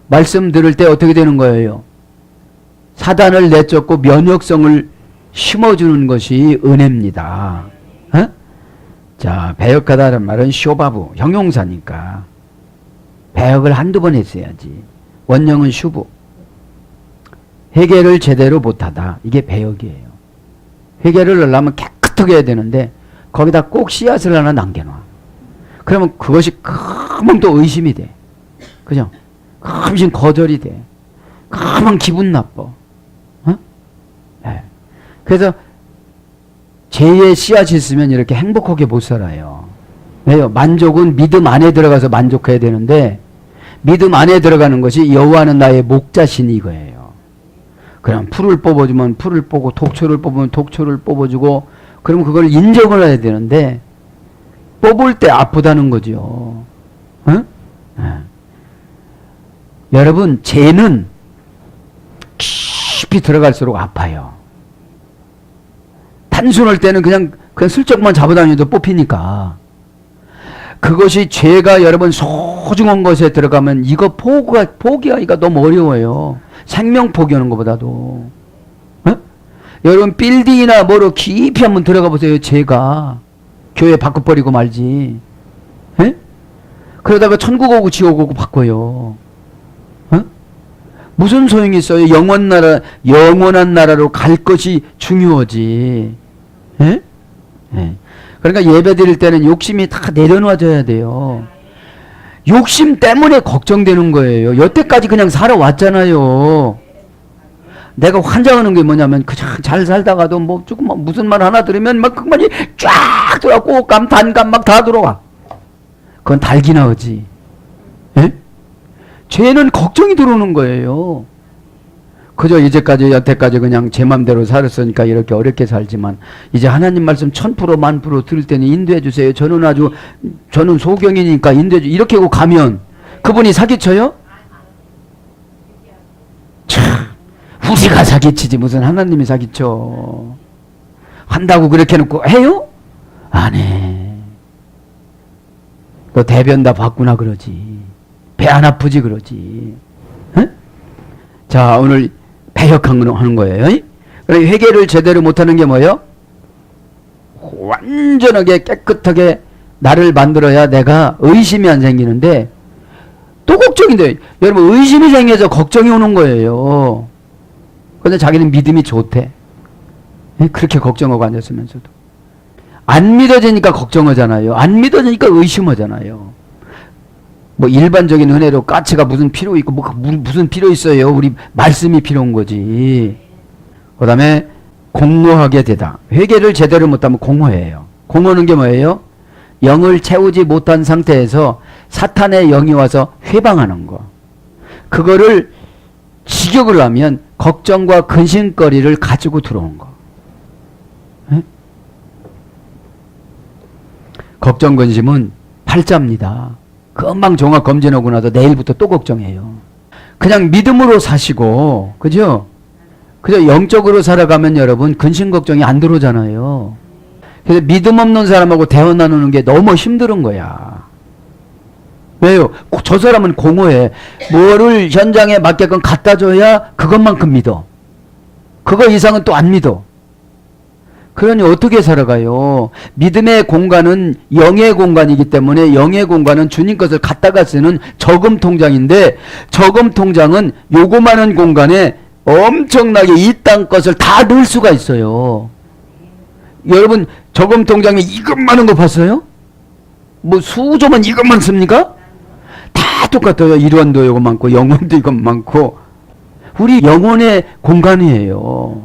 말씀 들을 때 어떻게 되는 거예요? 사단을 내쫓고 면역성을 심어주는 것이 은혜입니다. 어? 자, 배역하다는 말은 쇼바부, 형용사니까 배역을 한두 번 했어야지. 원형은 슈부. 회개를 제대로 못하다. 이게 배역이에요. 회개를 하려면 깨끗하게 해야 되는데 거기다 꼭 씨앗을 하나 남겨놔. 그러면 그것이 금방 또 의심이 돼. 그죠? 금방 거절이 돼. 금방 기분 나빠. 어? 네. 그래서 죄의 씨앗이 있으면 이렇게 행복하게 못 살아요. 왜요? 만족은 믿음 안에 들어가서 만족해야 되는데 믿음 안에 들어가는 것이 여호와는 나의 목자신 이거예요. 그럼 풀을 뽑아주면 풀을 뽑고 독초를 뽑으면 독초를 뽑아주고 그러면 그걸 인정을 해야 되는데 뽑을 때 아프다는 거죠. 어? 여러분 죄는 깊이 들어갈수록 아파요. 단순할 때는 그냥 슬쩍만 잡아다녀도 뽑히니까. 그것이 죄가 여러분 소중한 것에 들어가면 이거 포기하기가 너무 어려워요. 생명 포기하는 것보다도. 어? 여러분 빌딩이나 뭐로 깊이 한번 들어가 보세요. 죄가 교회 바꿔버리고 말지. 에? 그러다가 천국 오고 지옥 오고 바꿔요. 어? 무슨 소용이 있어요? 영원한 나라로 갈 것이 중요하지. 에? 에. 그러니까 예배 드릴 때는 욕심이 다 내려놔져야 돼요. 욕심 때문에 걱정되는 거예요. 여태까지 그냥 살아왔잖아요. 내가 환장하는 게 뭐냐면 그냥 잘 살다가도 뭐 조금 무슨 말 하나 들으면 막 그만이 쫙 들어와. 꽃감 단감 막 다 들어와. 그건 달기나 하지. 예? 죄는 걱정이 들어오는 거예요. 그저 이제까지 여태까지 그냥 제 맘대로 살았으니까 이렇게 어렵게 살지만 이제 하나님 말씀 1000% 1000% 들을 때는 인도해 주세요. 저는 소경이니까 인도해 주. 이렇게 하고 가면 그분이 사기쳐요? 참, 우리가 사기치지 무슨 하나님이 사기쳐. 한다고 그렇게 해놓고 해요? 안 해. 너 대변 다 봤구나 그러지. 배 안 아프지 그러지. 에? 자, 오늘 배역하는 거예요. 그러니까 회개를 제대로 못하는 게 뭐예요? 완전하게 깨끗하게 나를 만들어야 내가 의심이 안 생기는데 또 걱정인데 여러분 의심이 생겨서 걱정이 오는 거예요. 근데 자기는 믿음이 좋대. 그렇게 걱정하고 앉았으면서도 안 믿어지니까 걱정하잖아요. 안 믿어지니까 의심하잖아요. 뭐 일반적인 은혜로 까치가 무슨 필요 있고 무슨 필요 있어요. 우리 말씀이 필요한 거지. 그 다음에 공허하게 되다. 회개를 제대로 못하면 공허해요. 공허는 게 뭐예요? 영을 채우지 못한 상태에서 사탄의 영이 와서 회방하는 거. 그거를 직역을 하면 걱정과 근심거리를 가지고 들어온 거. 에? 걱정 근심은 팔자입니다. 금방 종합 검진하고 나서 내일부터 또 걱정해요. 그냥 믿음으로 사시고, 그죠? 그죠? 영적으로 살아가면 여러분 근심 걱정이 안 들어오잖아요. 그래서 믿음 없는 사람하고 대화 나누는 게 너무 힘든 거야. 왜요? 저 사람은 공허해. 뭐를 현장에 맞게끔 갖다 줘야 그것만큼 믿어. 그거 이상은 또 안 믿어. 그러니 어떻게 살아가요? 믿음의 공간은 영의 공간이기 때문에 영의 공간은 주님 것을 갖다가 쓰는 저금 통장인데 저금 통장은 요거마한 공간에 엄청나게 이 땅 것을 다 넣을 수가 있어요. 여러분 저금 통장에 이것만한 거 봤어요? 뭐 수조만 이것만 씁니까? 다 똑같아요. 일원도 이거 많고 영혼도 이것 많고 우리 영혼의 공간이에요.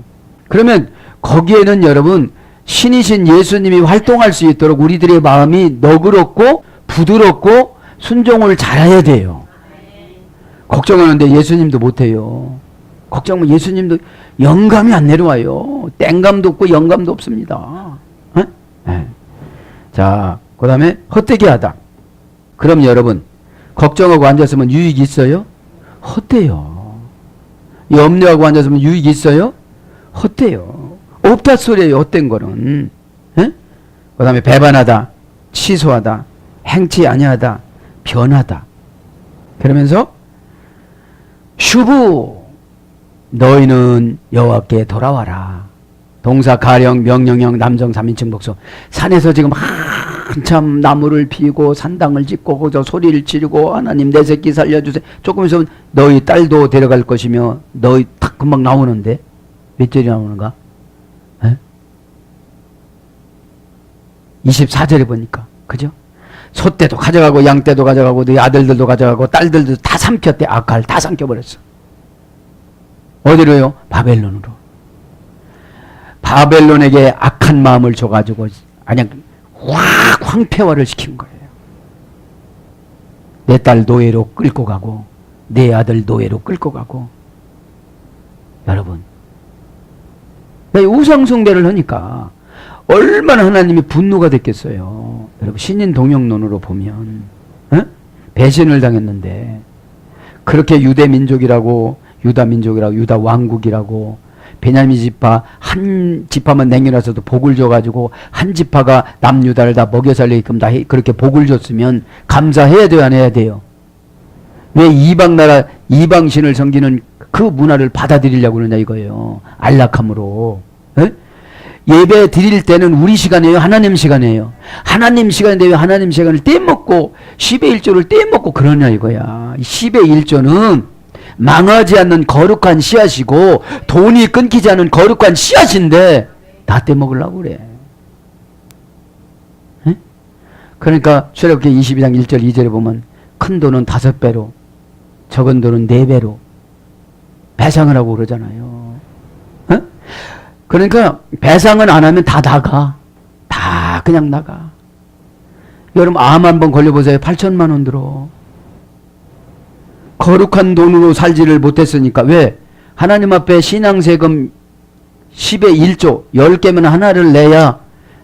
그러면 거기에는 여러분 신이신 예수님이 활동할 수 있도록 우리들의 마음이 너그럽고 부드럽고 순종을 잘해야 돼요. 걱정하는데 예수님도 못해요. 걱정하면 예수님도 영감이 안 내려와요. 땡감도 없고 영감도 없습니다. 네. 자, 그 다음에 헛되게 하다. 그럼 여러분 걱정하고 앉았으면 유익이 있어요? 헛돼요. 염려하고 앉았으면 유익이 있어요? 헛돼요. 없다 소리예요. 헛된 거는. 그 다음에 배반하다, 취소하다, 행치 아니하다, 변하다. 그러면서 슈부 너희는 여호와께 돌아와라. 동사 가령 명령형 남정 3인칭 복수. 산에서 지금 한참 나무를 피고 산당을 짓고 거기서 소리를 지르고 하나님 내 새끼 살려주세요. 조금 있으면 너희 딸도 데려갈 것이며 너희 딱 금방 나오는데 몇 절이 나오는가? 24절에 보니까 그죠? 소떼도 가져가고 양떼도 가져가고 너희 아들들도 가져가고 딸들도 다 삼켰대. 아칼 다 삼켜버렸어. 어디로요? 바벨론으로. 바벨론에게 악한 마음을 줘가지고 그냥 확 황폐화를 시킨 거예요. 내 딸 노예로 끌고 가고 내 아들 노예로 끌고 가고. 여러분 우상숭배를 하니까 얼마나 하나님이 분노가 됐겠어요. 여러분 신인 동역론으로 보면 배신을 당했는데 그렇게 유대 민족이라고 유다 민족이라고 유다 왕국이라고 베냐민 지파 한 지파만 냉겨놔서도 복을 줘가지고 한 지파가 남유다를 다 먹여 살리게끔 다 그렇게 복을 줬으면 감사해야 돼요, 안 해야 돼요? 왜 이방 나라 이방신을 섬기는 그 문화를 받아들이려고 그러냐 이거예요. 안락함으로. 예배 드릴 때는 우리 시간이에요, 하나님 시간이에요? 하나님 시간인데 왜 하나님 시간을 떼먹고 10의 1조를 떼먹고 그러냐 이거야. 10의 1조는 망하지 않는 거룩한 씨앗이고 돈이 끊기지 않는 거룩한 씨앗인데 다 떼먹으려고 그래. 그러니까 출애굽기 22장 1절 2절에 보면 큰 돈은 5배로 적은 돈은 4배로 배상을 하고 그러잖아요. 그러니까 배상은 안 하면 다 나가. 다 그냥 나가. 여러분 암 한번 걸려보세요. 8천만 원 들어. 거룩한 돈으로 살지를 못했으니까. 왜? 하나님 앞에 신앙세금 10의 1조 10개면 하나를 내야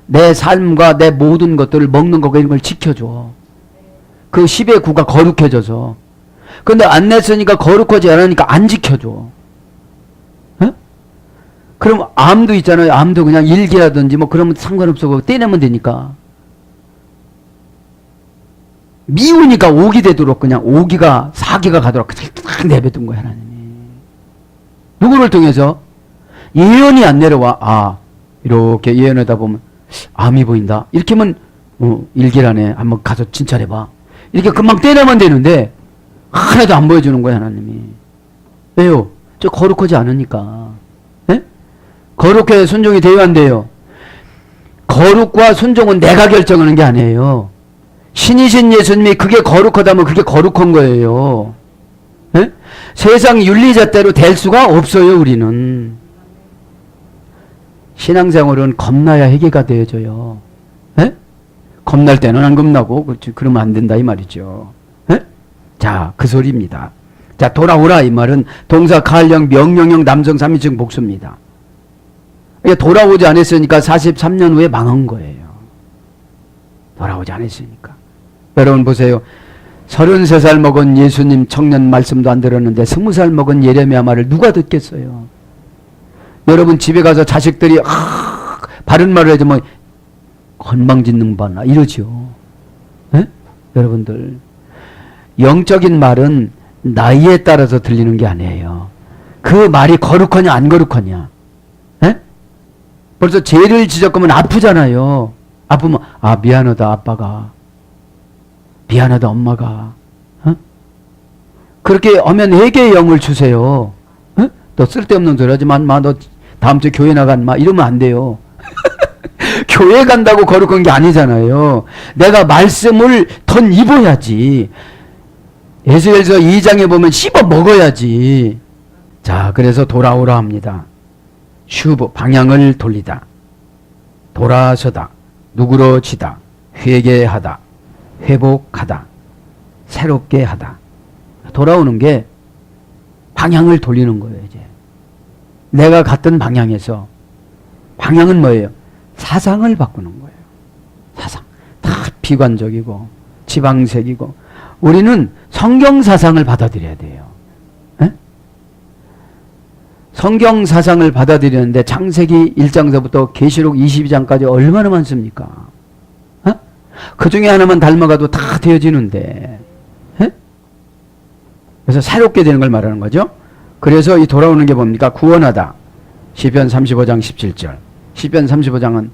내 삶과 내 모든 것들을 먹는 거 이런 걸 지켜줘. 그 10의 9가 거룩해져서. 근데 안 냈으니까 거룩하지 않으니까 안 지켜줘. 그럼 암도 있잖아요. 암도 그냥 일기라든지 뭐 그러면 상관없어. 떼내면 되니까. 미우니까 오기 되도록 그냥 오기가 4기가 가도록 딱 내뱉은 거야 하나님이. 누구를 통해서? 예언이 안 내려와. 아 이렇게 예언하다 보면 암이 보인다. 이렇게 하면 일기라네. 한번 가서 진찰해봐. 이렇게 금방 떼내면 되는데 하나도 안 보여주는 거야 하나님이. 왜요? 저 거룩하지 않으니까. 거룩해 순종이 돼야 안 돼요? 거룩과 순종은 내가 결정하는 게 아니에요. 신이신 예수님이 그게 거룩하다면 그게 거룩한 거예요. 세상 윤리잣대로 될 수가 없어요. 우리는 신앙생활은 겁나야 해결가 되어져요. 겁날 때는 안 겁나고 그렇지, 그러면 안 된다 이 말이죠. 자, 그 소리입니다. 자, 돌아오라 이 말은 동사 가을형 명령형 남성 3인칭 복수입니다. 돌아오지 않았으니까 43년 후에 망한 거예요. 돌아오지 않았으니까. 여러분 보세요. 33살 먹은 예수님 청년 말씀도 안 들었는데 20살 먹은 예레미야 말을 누가 듣겠어요? 여러분 집에 가서 자식들이 바른 말을 해도 뭐 건방짓는 바나 이러죠. 여러분들 영적인 말은 나이에 따라서 들리는 게 아니에요. 그 말이 거룩하냐 안 거룩하냐. 벌써 죄를 지적하면 아프잖아요. 아프면 미안하다 아빠가, 미안하다 엄마가. 그렇게 하면 회개의 영을 주세요. 너 쓸데없는 소리 하지 마. 너 다음 주에 교회 나간 마 이러면 안 돼요. 교회 간다고 거룩한 게 아니잖아요. 내가 말씀을 던 입어야지. 에스겔서 2장에 보면 씹어 먹어야지. 자, 그래서 돌아오라 합니다. 슈브 방향을 돌리다, 돌아서다, 누그러지다, 회개하다, 회복하다, 새롭게 하다. 돌아오는 게 방향을 돌리는 거예요. 이제 내가 갔던 방향에서, 방향은 뭐예요? 사상을 바꾸는 거예요. 사상 다 비관적이고 지방색이고. 우리는 성경 사상을 받아들여야 돼요. 성경 사상을 받아들이는데 창세기 1장서부터 계시록 22장까지 얼마나 많습니까? 그 중에 하나만 닮아가도 다 되어지는데. 그래서 새롭게 되는 걸 말하는 거죠. 그래서 이 돌아오는 게 뭡니까? 구원하다. 시편 35장 17절. 시편 35장은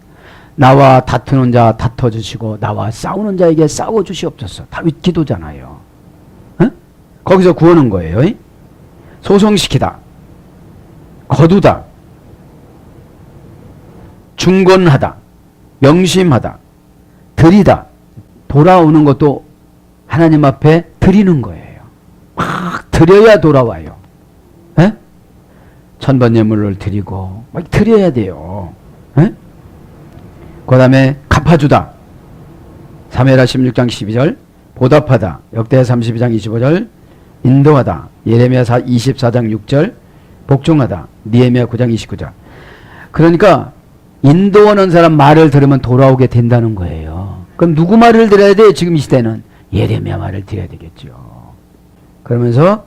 나와 다투는 자 다퉈 주시고 나와 싸우는 자에게 싸워 주시옵소서. 다윗 기도잖아요. 어? 거기서 구하는 거예요. 소송시키다, 거두다, 중건하다, 명심하다, 드리다. 돌아오는 것도 하나님 앞에 드리는 거예요. 막 드려야 돌아와요. 에? 천번 예물을 드리고 막 드려야 돼요. 에? 그 다음에 갚아주다. 사무엘하 16장 12절. 보답하다. 역대하 32장 25절. 인도하다. 예레미야 24장 6절. 복종하다. 니에미야 9장 29절. 그러니까 인도하는 사람 말을 들으면 돌아오게 된다는 거예요. 그럼 누구 말을 들어야 돼? 지금 이 시대는 예레미야 말을 들어야 되겠죠. 그러면서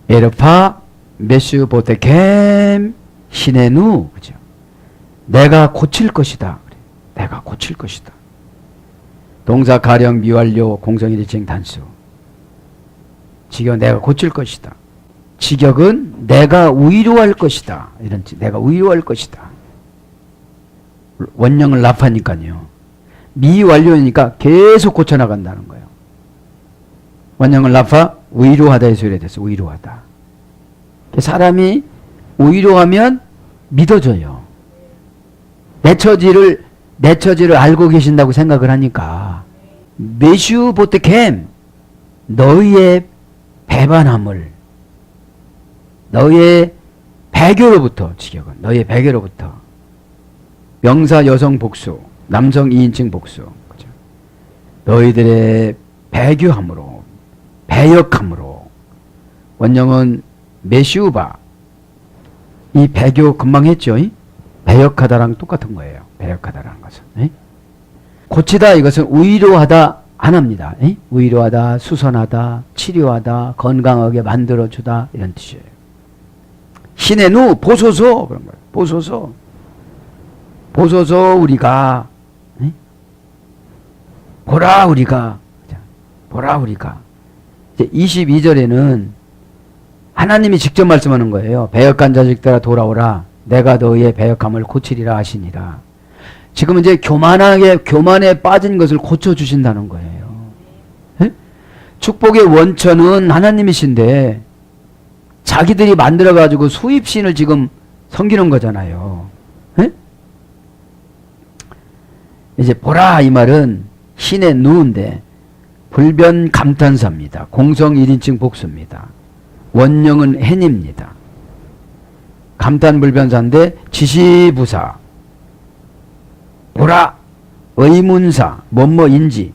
에르파 메슈보테켐 시네누, 그죠? 내가 고칠 것이다. 내가 고칠 것이다. 동사 가령 미완료 공성일치행 단수. 직역 내가 고칠 것이다. 직역은 내가 위로할 것이다. 이런 내가 위로할 것이다. 원형을 납하니까요. 미완료니까 계속 고쳐나간다는 거예요. 원형을 납하 위로하다의 소리가 됐어. 위로하다. 사람이 위로하면 믿어져요. 내 처지를 알고 계신다고 생각을 하니까. 메슈보테켐 너희의 배반함을, 너희의 배교로부터, 직역은 너희의 배교로부터. 명사 여성 복수, 남성 2인칭 복수. 그죠? 너희들의 배교함으로, 배역함으로. 원형은 메슈바. 이 배교 금방 했죠? 배역하다랑 똑같은 거예요. 배역하다라는 것은. 고치다, 이것은 위로하다 하나입니다. 위로하다, 수선하다, 치료하다, 건강하게 만들어주다, 이런 뜻이에요. 시내누 보소서, 그런 거예요. 보소서. 보소서 우리가. 보라 우리가. 보라 우리가. 이제 22절에는 하나님이 직접 말씀하는 거예요. 배역한 자식들아 돌아오라. 내가 너희의 배역함을 고치리라 하시니라. 지금 이제 교만에 빠진 것을 고쳐주신다는 거예요. 에? 축복의 원천은 하나님이신데 자기들이 만들어가지고 수입신을 지금 섬기는 거잖아요. 에? 이제 보라 이 말은 신의 누인데 불변 감탄사입니다. 공성 1인칭 복수입니다. 원형은 hen입니다. 감탄불변사인데 지시부사, 보라, 의문사, 뭐뭐인지,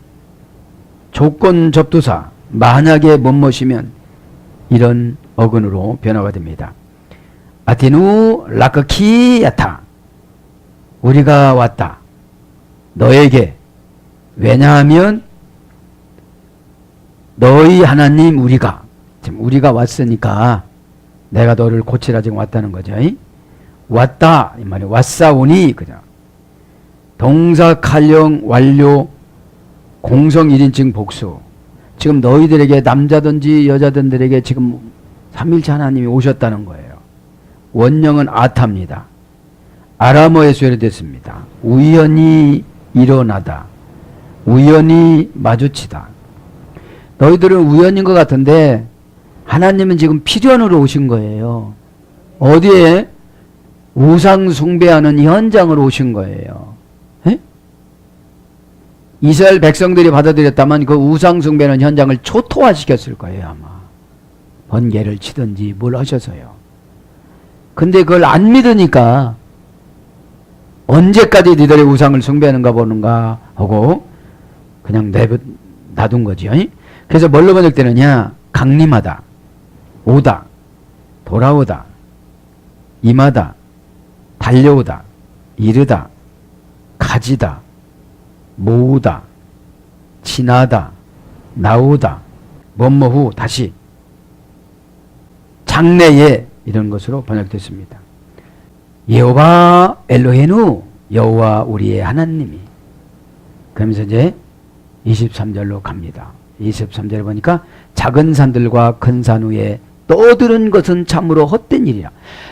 조건접두사, 만약에 뭐뭐시면 이런 어근으로 변화가 됩니다. 아티누 라크키야타, 우리가 왔다. 너에게. 왜냐하면 너희 하나님 우리가, 지금 우리가 왔으니까 내가 너를 고치라 지금 왔다는 거죠. 왔다 이 말이 왔사오니, 그죠? 동사 칼령 완료 공성 1인칭 복수. 지금 너희들에게 남자든지 여자든들에게 지금 삼일체 하나님이 오셨다는 거예요. 원형은 아타입니다. 아람어의 소리됐습니다. 우연히 일어나다, 우연히 마주치다. 너희들은 우연인 것 같은데 하나님은 지금 필연으로 오신 거예요. 어디에? 우상 숭배하는 현장으로 오신 거예요. 에? 이스라엘 백성들이 받아들였다면 그 우상 숭배하는 현장을 초토화시켰을 거예요. 아마 번개를 치든지 뭘 하셔서요. 근데 그걸 안 믿으니까 언제까지 니들의 우상을 숭배하는가 보는가 하고 그냥 놔둔 거죠. 그래서 뭘로 번역되느냐? 강림하다, 오다, 돌아오다, 임하다, 달려오다, 이르다, 가지다, 모으다, 지나다, 나오다, 뭐뭐 후 다시, 장래에, 이런 것으로 번역됐습니다. 여호와 엘로헤누, 여호와 우리의 하나님이. 그러면서 이제 23절로 갑니다. 23절에 보니까 작은 산들과 큰 산 위에 떠드는 것은 참으로 헛된 일이라.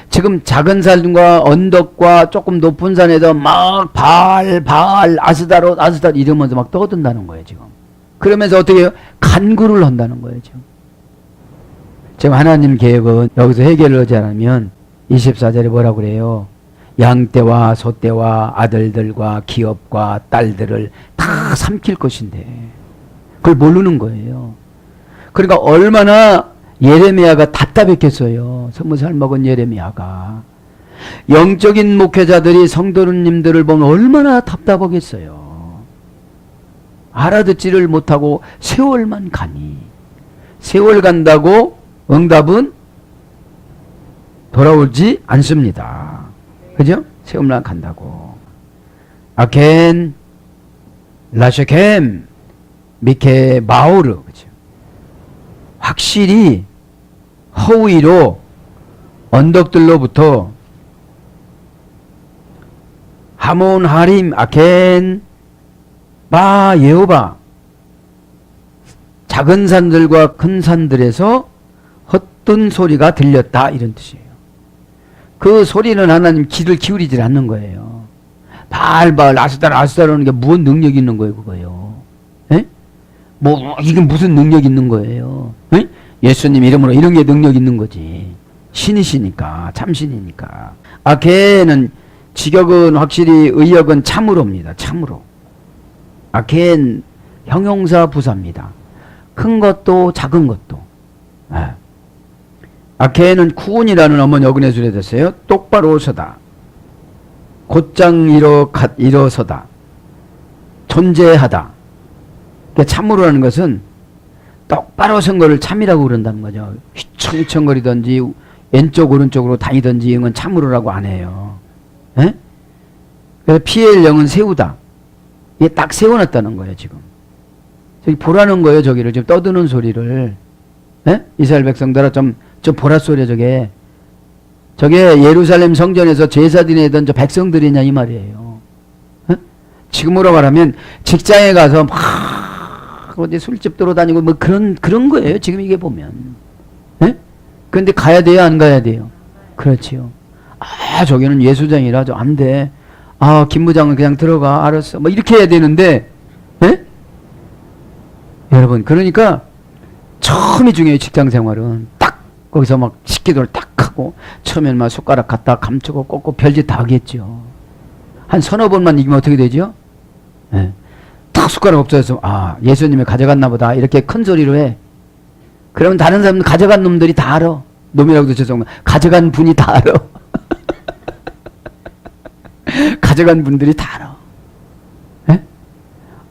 지금 작은 산과 언덕과 조금 높은 산에서 막 바알 아스다롯 이러면서 막 떠든다는 거예요 지금. 그러면서 어떻게 해요? 간구를 한다는 거예요 지금. 지금 하나님 계획은 여기서 해결을 하지 않으면 24절에 뭐라고 그래요? 양떼와 소떼와 아들들과 기업과 딸들을 다 삼킬 것인데 그걸 모르는 거예요. 그러니까 얼마나 예레미야가 답답했겠어요. 20살 먹은 예레미야가. 영적인 목회자들이 성도님들을 보면 얼마나 답답하겠어요. 알아듣지를 못하고 세월만 가니. 세월 간다고 응답은 돌아오지 않습니다. 그죠? 세월만 간다고. 아켄, 라셰켐, 미케 마오르. 그죠? 확실히 허위로 언덕들로부터 하몬 하림 아켄 바 예호바 작은 산들과 큰 산들에서 헛된 소리가 들렸다 이런 뜻이에요. 그 소리는 하나님 귀를 기울이질 않는 거예요. 바알 아스다라는 게 무슨 능력이 있는 거예요 그거요. 에? 뭐 이게 무슨 능력이 있는 거예요. 에? 예수님 이름으로 이런 게 능력 있는 거지. 신이시니까 참신이니까. 아켄은 직역은 확실히 의역은 참으로입니다. 참으로. 아켄 형용사 부사입니다. 큰 것도 작은 것도. 네. 아켄은 쿠운이라는 어머니 어근에술에 됐어요. 똑바로 서다. 곧장 일어서다. 존재하다. 그러니까 참으로라는 것은 똑바로 선 거를 참이라고 그런다는 거죠. 휘청휘청거리든지 왼쪽 오른쪽으로 다니든지 이건 참으로라고 안 해요. 에? 그래서 피엘 영은 세우다. 이게 딱 세워놨다는 거예요 지금. 저기 보라는 거예요 저기를 지금 떠드는 소리를. 에? 이스라엘 백성들아 좀 보라 소리야 저게. 저게 예루살렘 성전에서 제사드리던 했던 저 백성들이냐 이 말이에요. 에? 지금으로 말하면 직장에 가서 막 어디 술집 돌아다니고 뭐 그런 거예요 지금 이게 보면. 예? 그런데 가야 돼요 안 가야 돼요? 그렇지요. 아 저기는 예수장이라 저 안 돼. 아 김 부장은 그냥 들어가 알았어 뭐 이렇게 해야 되는데. 예? 여러분 그러니까 처음이 중요해요. 직장생활은 딱 거기서 막 식기도를 딱 하고 처음에는 막 숟가락 갖다 감추고 꽂고 별짓 다 하겠죠. 한 서너 번만 이기면 어떻게 되죠? 예. 딱 숟가락 없어져서 아 예수님이 가져갔나 보다 이렇게 큰 소리로 해. 그러면 다른 사람들 가져간 놈들이 다 알아. 놈이라고도 죄송합니다. 가져간 분이 다 알아. 가져간 분들이 다 알아. 에?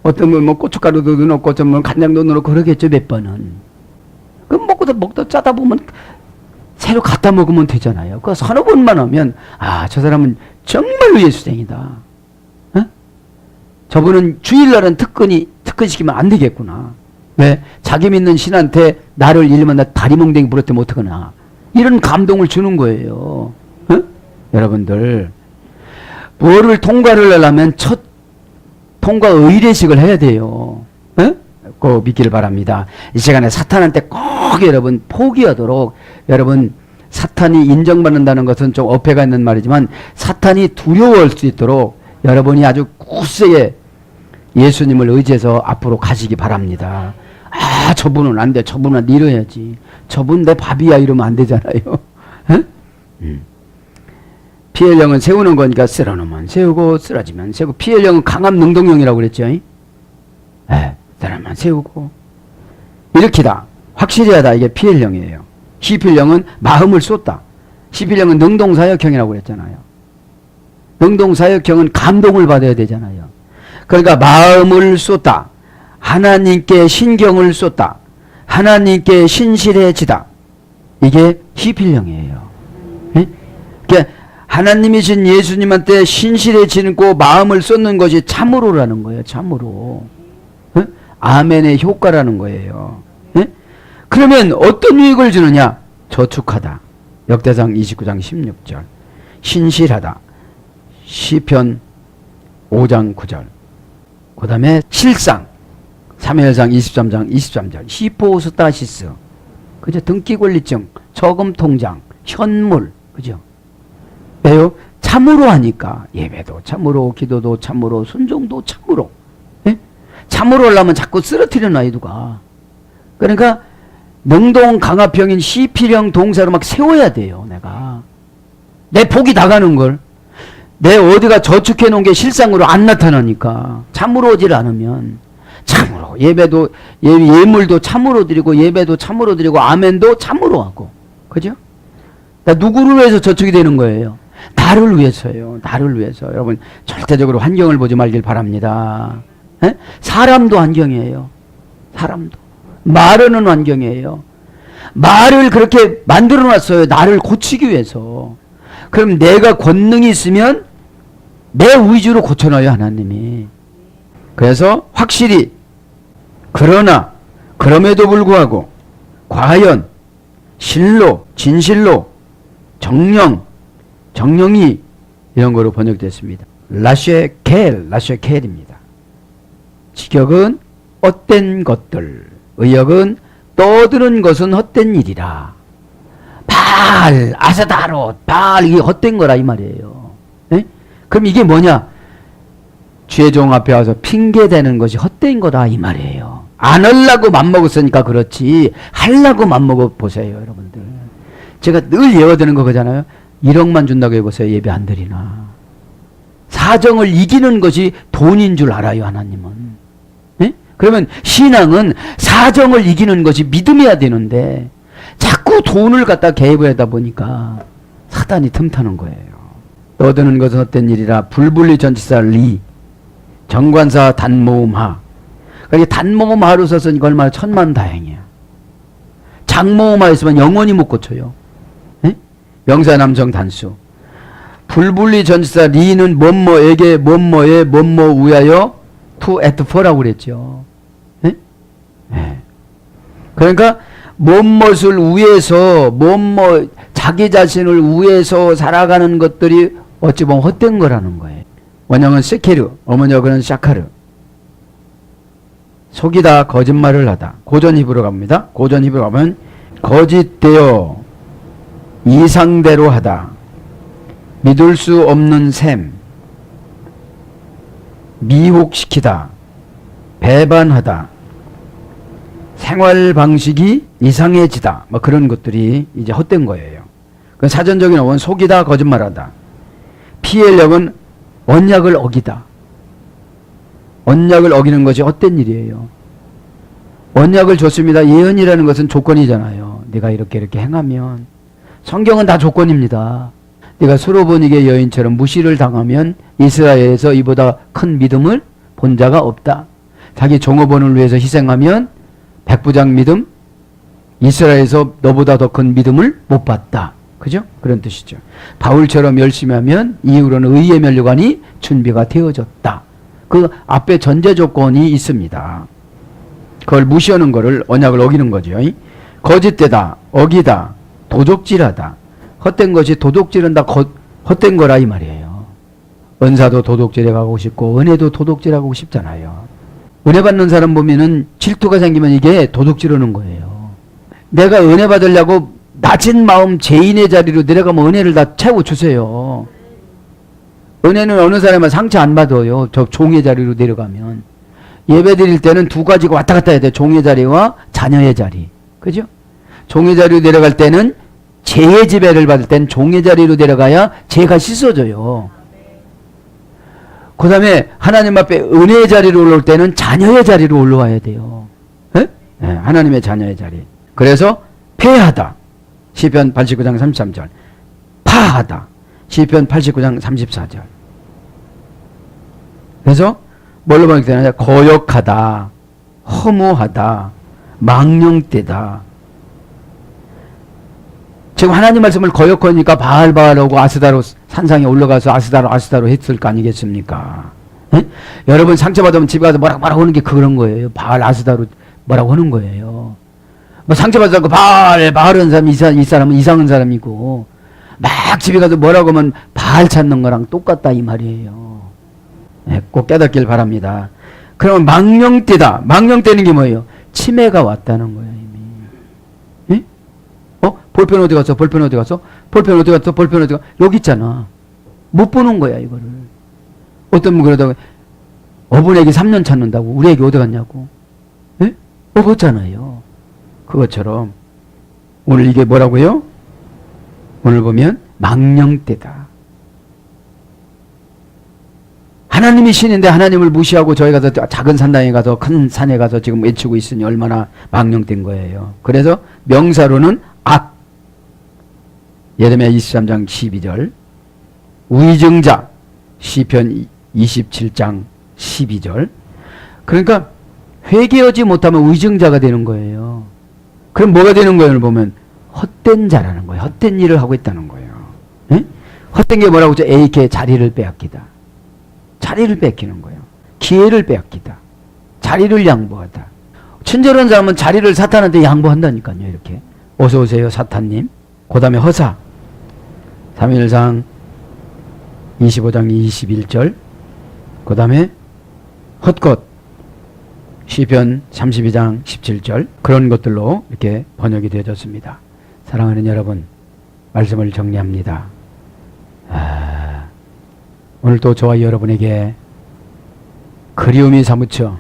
어떤 분 뭐 고춧가루도 넣고 좀 간장도 넣고 그러겠죠 몇 번은. 그럼 먹다 짜다 보면 새로 갖다 먹으면 되잖아요. 그 서너 번만 하면 아 저 사람은 정말로 예수쟁이다. 저분은 주일날은 특근시키면 안 되겠구나. 왜? 자기 믿는 신한테 나를 잃으면 나 다리몽댕이 부렸다면 어떡하나. 이런 감동을 주는 거예요. 어? 여러분들 뭐를 통과를 하려면 첫 통과 의례식을 해야 돼요. 어? 꼭 믿기를 바랍니다. 이 시간에 사탄한테 꼭 여러분 포기하도록 여러분 사탄이 인정받는다는 것은 좀 어폐가 있는 말이지만 사탄이 두려워할 수 있도록 여러분이 아주 굳세게 예수님을 의지해서 앞으로 가시기 바랍니다. 아 저분은 안 돼. 저분은 이뤄야지. 저분 내 밥이야 이러면 안 되잖아요. 피엘 영은 세우는 거니까 쓰러놓으면 세우고 쓰러지면 세우고. 피엘 영은 강함 능동형이라고 그랬죠. 쓰러놓으면 세우고 일으키다 확실히 하다 이게 피엘 영이에요. 시필 영은 마음을 쏟다. 시필 영은 능동사역형이라고 그랬잖아요. 능동사역형은 감동을 받아야 되잖아요. 그러니까 마음을 쏟다. 하나님께 신경을 쏟다. 하나님께 신실해지다. 이게 시필령이에요. 그러니까 하나님이신 예수님한테 신실해지고 마음을 쏟는 것이 참으로라는 거예요. 참으로. 아멘의 효과라는 거예요. 그러면 어떤 유익을 주느냐? 저축하다. 역대상 29장 16절. 신실하다. 시편 5장 9절. 그 다음에 실상 사무엘상 23장 23절. 히포스타시스. 그죠? 등기권리증, 저금통장, 현물, 그죠? 왜요? 참으로 하니까 예배도 참으로, 기도도 참으로, 순종도 참으로. 예? 참으로 하려면 자꾸 쓰러뜨려 놔 누가. 그러니까 능동 강화평인 시필형 동사로 막 세워야 돼요. 내가 내 복이 나가는 걸. 내 어디가 저축해 놓은 게 실상으로 안 나타나니까 참으로 오질 않으면 참으로 예배도 예물도 참으로 드리고 예배도 참으로 드리고 아멘도 참으로 하고. 그죠? 나 누구를 위해서 저축이 되는 거예요? 나를 위해서요. 나를 위해서. 여러분 절대적으로 환경을 보지 말길 바랍니다. 에? 사람도 환경이에요. 사람도. 말하는 환경이에요. 말을 그렇게 만들어 놨어요. 나를 고치기 위해서. 그럼 내가 권능이 있으면 내 위주로 고쳐놔요. 하나님이. 그래서 확실히 그러나 그럼에도 불구하고 과연 실로 진실로 정령이 이런 거로 번역됐습니다. 라쉐켈입니다. 직역은 헛된 것들, 의역은 떠드는 것은 헛된 일이라. 바알, 아스타롯, 바알 이게 헛된 거라 이 말이에요. 에? 그럼 이게 뭐냐? 죄종 앞에 와서 핑계대는 것이 헛된 거다 이 말이에요. 안 하려고 맘먹었으니까 그렇지 하려고 맘먹어 보세요 여러분들. 제가 늘 예어드는 거 그잖아요. 1억만 준다고 해보세요. 예배 안 드리나. 사정을 이기는 것이 돈인 줄 알아요 하나님은. 에? 그러면 신앙은 사정을 이기는 것이 믿음이어야 되는데 자꾸 돈을 갖다 개입하다 보니까 사단이 틈타는 거예요. 떠드는 것은 헛된 일이라. 불불리 전치사 리 정관사 단모음하. 그러니까 단모음하로 썼으니까 얼마나 천만다행이야. 장모음하 있으면 영원히 못 고쳐요. 에? 명사남성 단수. 불불리 전치사 리는 뭐뭐에게 뭐뭐에 뭐뭐 위하여 to at for라고 그랬죠. 에? 에. 그러니까 뭐뭇을 위해서 뭐뭐 자기 자신을 위해서 살아가는 것들이 어찌 보면 헛된 거라는 거예요. 원형은 세케르, 어머니어는 샤카르. 속이다, 거짓말을 하다. 고전 히브리어 갑니다. 고전 히브리어 가면 거짓되어 이상대로 하다. 믿을 수 없는 셈. 미혹시키다. 배반하다. 생활 방식이 이상해지다. 뭐 그런 것들이 이제 헛된 거예요. 그 사전적인 어원 속이다, 거짓말하다. 피해력은 언약을 어기다. 언약을 어기는 것이 헛된 일이에요. 언약을 줬습니다. 예언이라는 것은 조건이잖아요. 네가 이렇게 행하면. 성경은 다 조건입니다. 네가 수로보니게 여인처럼 무시를 당하면 이스라엘에서 이보다 큰 믿음을 본 자가 없다. 자기 종업원을 위해서 희생하면 백부장 믿음, 이스라엘에서 너보다 더 큰 믿음을 못 봤다. 그죠? 그런 뜻이죠. 바울처럼 열심히 하면 이후로는 의의 면류관이 준비가 되어졌다. 그 앞에 전제 조건이 있습니다. 그걸 무시하는 거를 언약을 어기는 거죠. 거짓되다, 어기다, 도적질하다. 헛된 것이 도둑질은 다 헛된 거라 이 말이에요. 은사도 도둑질해 가고 싶고 은혜도 도둑질하고 싶잖아요. 은혜 받는 사람 보면은 질투가 생기면 이게 도둑질하는 거예요. 내가 은혜 받으려고 낮은 마음 죄인의 자리로 내려가면 은혜를 다 채워주세요. 은혜는 어느 사람은 상처 안 받아요. 저 종의 자리로 내려가면. 예배 드릴 때는 두 가지가 왔다 갔다 해야 돼. 종의 자리와 자녀의 자리. 그죠? 종의 자리로 내려갈 때는 죄의 지배를 받을 땐 종의 자리로 내려가야 죄가 씻어져요. 그 다음에 하나님 앞에 은혜의 자리로 올라올 때는 자녀의 자리로 올라와야 돼요. 네, 하나님의 자녀의 자리. 그래서 패하다. 시편 89장 33절. 파하다. 시편 89장 34절. 그래서 뭘로 번역되느냐? 거역하다, 허무하다, 망령되다. 지금 하나님 말씀을 거역하니까 바알바알하고 아스다로 산상에 올라가서 아스다로 했을 거 아니겠습니까? 에? 여러분 상처받으면 집에 가서 뭐라고 하는 게 그런 거예요. 바알 아스다로 뭐라고 하는 거예요. 뭐 상처받아서 바알은 사람 이 사람은 이상한 사람이고 막 집에 가서 뭐라고 하면 바알 찾는 거랑 똑같다 이 말이에요. 네, 꼭 깨닫길 바랍니다. 그러면 망령되다. 망령되는 게 뭐예요? 치매가 왔다는 거예요. 이미. 네? 볼펜 어디 갔어? 볼펜 어디 갔어? 볼펜 어디 갔어? 볼펜 어디 갔어? 여기 있잖아. 못 보는 거야, 이거를. 어떤 분 그러다가 어분 애기 3년 찾는다고 우리 애기 어디 갔냐고. 예? 없잖아요. 그것처럼 오늘 이게 뭐라고요? 오늘 보면 망령때다. 하나님이 신인데 하나님을 무시하고 저희 가서 작은 산당에 가서 큰 산에 가서 지금 외치고 있으니 얼마나 망령된 거예요. 그래서 명사로는 악. 예레미야 23장 12절. 위증자. 시편 27장 12절. 그러니까 회개하지 못하면 위증자가 되는 거예요. 그럼 뭐가 되는 거예요? 보면 헛된 자라는 거예요. 헛된 일을 하고 있다는 거예요. 에? 헛된 게 뭐라고 하죠? AK 자리를 빼앗기다. 자리를 뺏기는 거예요. 기회를 빼앗기다. 자리를 양보하다. 친절한 사람은 자리를 사탄한테 양보한다니까요. 이렇게. 어서 오세요, 사탄님. 그 다음에 허사. 3일상 25장 21절. 그 다음에 헛것. 시편 32장 17절. 그런 것들로 이렇게 번역이 되어졌습니다. 사랑하는 여러분, 말씀을 정리합니다. 오늘도 저와 여러분에게 그리움이 사무쳐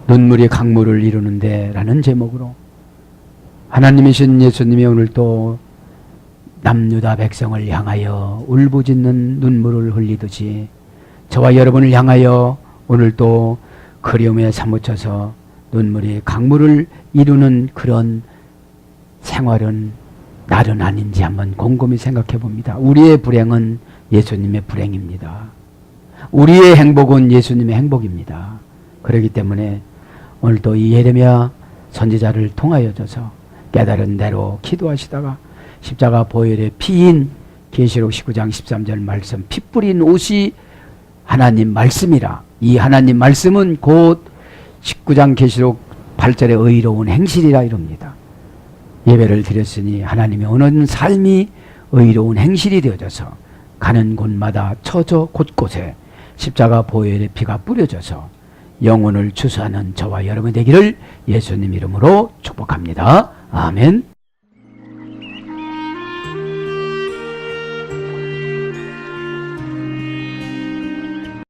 눈물이 강물을 이루는데 라는 제목으로 하나님이신 예수님이 오늘도 남유다 백성을 향하여 울부짖는 눈물을 흘리듯이 저와 여러분을 향하여 오늘도 그리움에 사무쳐서 눈물이 강물을 이루는 그런 생활은 나는 아닌지 한번 곰곰이 생각해 봅니다. 우리의 불행은 예수님의 불행입니다. 우리의 행복은 예수님의 행복입니다. 그렇기 때문에 오늘도 이 예레미야 선지자를 통하여져서 깨달은 대로 기도하시다가 십자가 보혈의 피인 계시록 19장 13절 말씀, 피 뿌린 옷이 하나님 말씀이라. 이 하나님 말씀은 곧 19장 계시록 8절의 의로운 행실이라 이럽니다. 예배를 드렸으니 하나님의 오는 삶이 의로운 행실이 되어져서 가는 곳마다 처저 곳곳에 십자가 보혈의 피가 뿌려져서 영혼을 추수하는 저와 여러분 되기를 예수님 이름으로 축복합니다. 아멘.